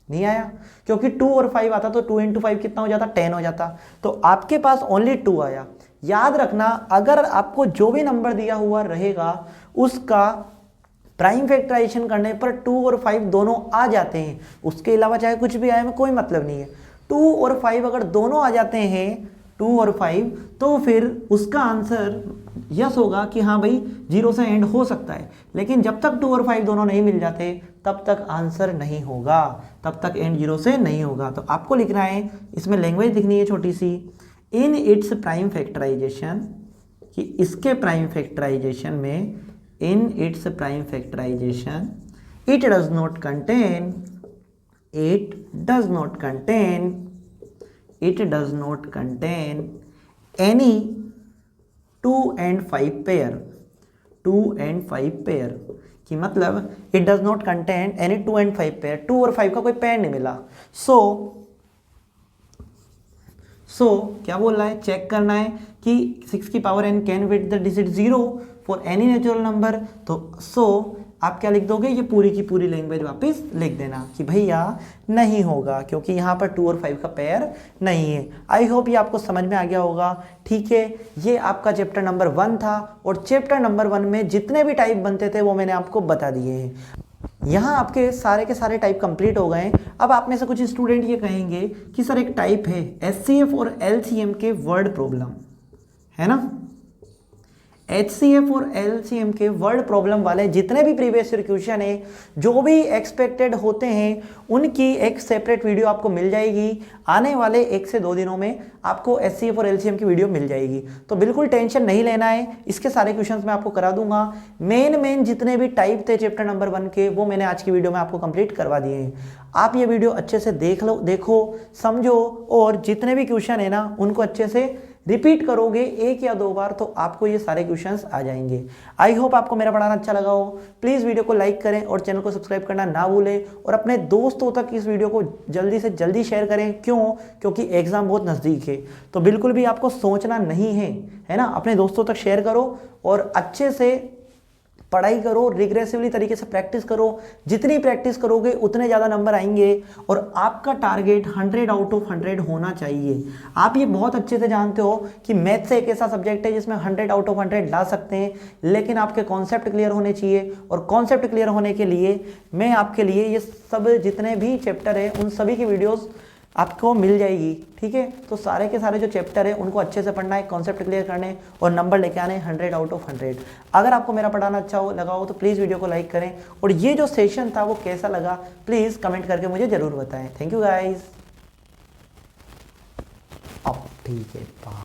नहीं आया, क्योंकि 2 और 5 आता तो 2 × 5 कितना हो जाता, 10 हो जाता। तो आपके पास ओनली 2 आया। याद रखना, अगर आपको जो भी नंबर दिया हुआ रहेगा उसका प्राइम फैक्टराइजेशन करने पर 2 और 5 दोनों आ जाते हैं, उसके अलावा चाहे कुछ भी आए में कोई मतलब नहीं है। 2 और 5 अगर दोनों आ जाते हैं 2 और 5, तो फिर उसका आंसर यस होगा कि हाँ भाई 0 से एंड हो सकता है। लेकिन जब तक 2 और 5 दोनों नहीं मिल जाते तब तक आंसर नहीं होगा, तब तक एंड 0 से नहीं होगा। तो आपको लिखना है, इसमें लैंग्वेज लिखनी है छोटी सी, इन इट्स प्राइम फैक्टराइजेशन, कि इसके प्राइम फैक्टराइजेशन में, in its prime factorization it does not contain, it does not contain, it does not contain any 2 and 5 pair, 2 and 5 pair, कि मतलब it does not contain any 2 and 5 pair, 2 और 5 का कोई pair नहीं मिला। सो क्या बोल रहा है, चेक करना है कि 6 की power n can with the digit 0 for any natural number. तो आप क्या लिख दोगे, ये पूरी की पूरी लैंग्वेज वापस लिख देना कि भैया नहीं होगा, क्योंकि यहाँ पर 2 और 5 का पेयर नहीं है। आई होप ये आपको समझ में आ गया होगा। ठीक है, ये आपका चैप्टर नंबर 1 था, और चैप्टर नंबर 1 में जितने भी टाइप बनते थे वो मैंने आपको बता दिए हैं। यहाँ आपके सारे के सारे टाइप कंप्लीट हो गए। अब आप में से कुछ स्टूडेंट ये कहेंगे कि सर एक टाइप है एचसीएफ और एलसीएम के वर्ड प्रॉब्लम, है ना, HCF और LCM के वर्ड प्रॉब्लम वाले जितने भी प्रीवियस ईयर क्वेश्चन है, जो भी एक्सपेक्टेड होते हैं, उनकी एक सेपरेट वीडियो आपको मिल जाएगी। आने वाले 1 से 2 दिनों में आपको HCF और LCM की वीडियो मिल जाएगी, तो बिल्कुल टेंशन नहीं लेना है, इसके सारे क्वेश्चंस मैं आपको करा दूंगा। मेन जितने भी टाइप थे चैप्टर नंबर 1 के, वो मैंने आज की वीडियो में आपको कंप्लीट करवा दिए हैं। आप ये वीडियो अच्छे से देखो, समझो, और जितने भी क्वेश्चन है ना उनको अच्छे से रिपीट करोगे 1 या 2 बार, तो आपको ये सारे क्वेश्चंस आ जाएंगे। आई होप आपको मेरा पढ़ाना अच्छा लगा हो। प्लीज़ वीडियो को लाइक करें और चैनल को सब्सक्राइब करना ना भूलें, और अपने दोस्तों तक इस वीडियो को जल्दी से जल्दी शेयर करें। क्यों? क्योंकि एग्ज़ाम बहुत नज़दीक है, तो बिल्कुल भी आपको सोचना नहीं है ना, अपने दोस्तों तक शेयर करो और अच्छे से पढ़ाई करो, रिग्रेसिवली तरीके से प्रैक्टिस करो। जितनी प्रैक्टिस करोगे उतने ज़्यादा नंबर आएंगे, और आपका टारगेट 100 आउट ऑफ 100 होना चाहिए। आप ये बहुत अच्छे से जानते हो कि मैथ्स एक ऐसा सब्जेक्ट है जिसमें 100 आउट ऑफ 100 ला सकते हैं, लेकिन आपके कॉन्सेप्ट क्लियर होने चाहिए, और कॉन्सेप्ट क्लियर होने के लिए मैं आपके लिए ये सब जितने भी चैप्टर है उन सभी की वीडियोज़ आपको मिल जाएगी। ठीक है, तो सारे के सारे जो चैप्टर है उनको अच्छे से पढ़ना है, कॉन्सेप्ट क्लियर करने और नंबर लेके आने 100 आउट ऑफ 100। अगर आपको मेरा पढ़ाना अच्छा लगा हो तो प्लीज़ वीडियो को लाइक करें, और ये जो सेशन था वो कैसा लगा प्लीज़ कमेंट करके मुझे ज़रूर बताएं। Thank you guys. अब ठीक है, बाय।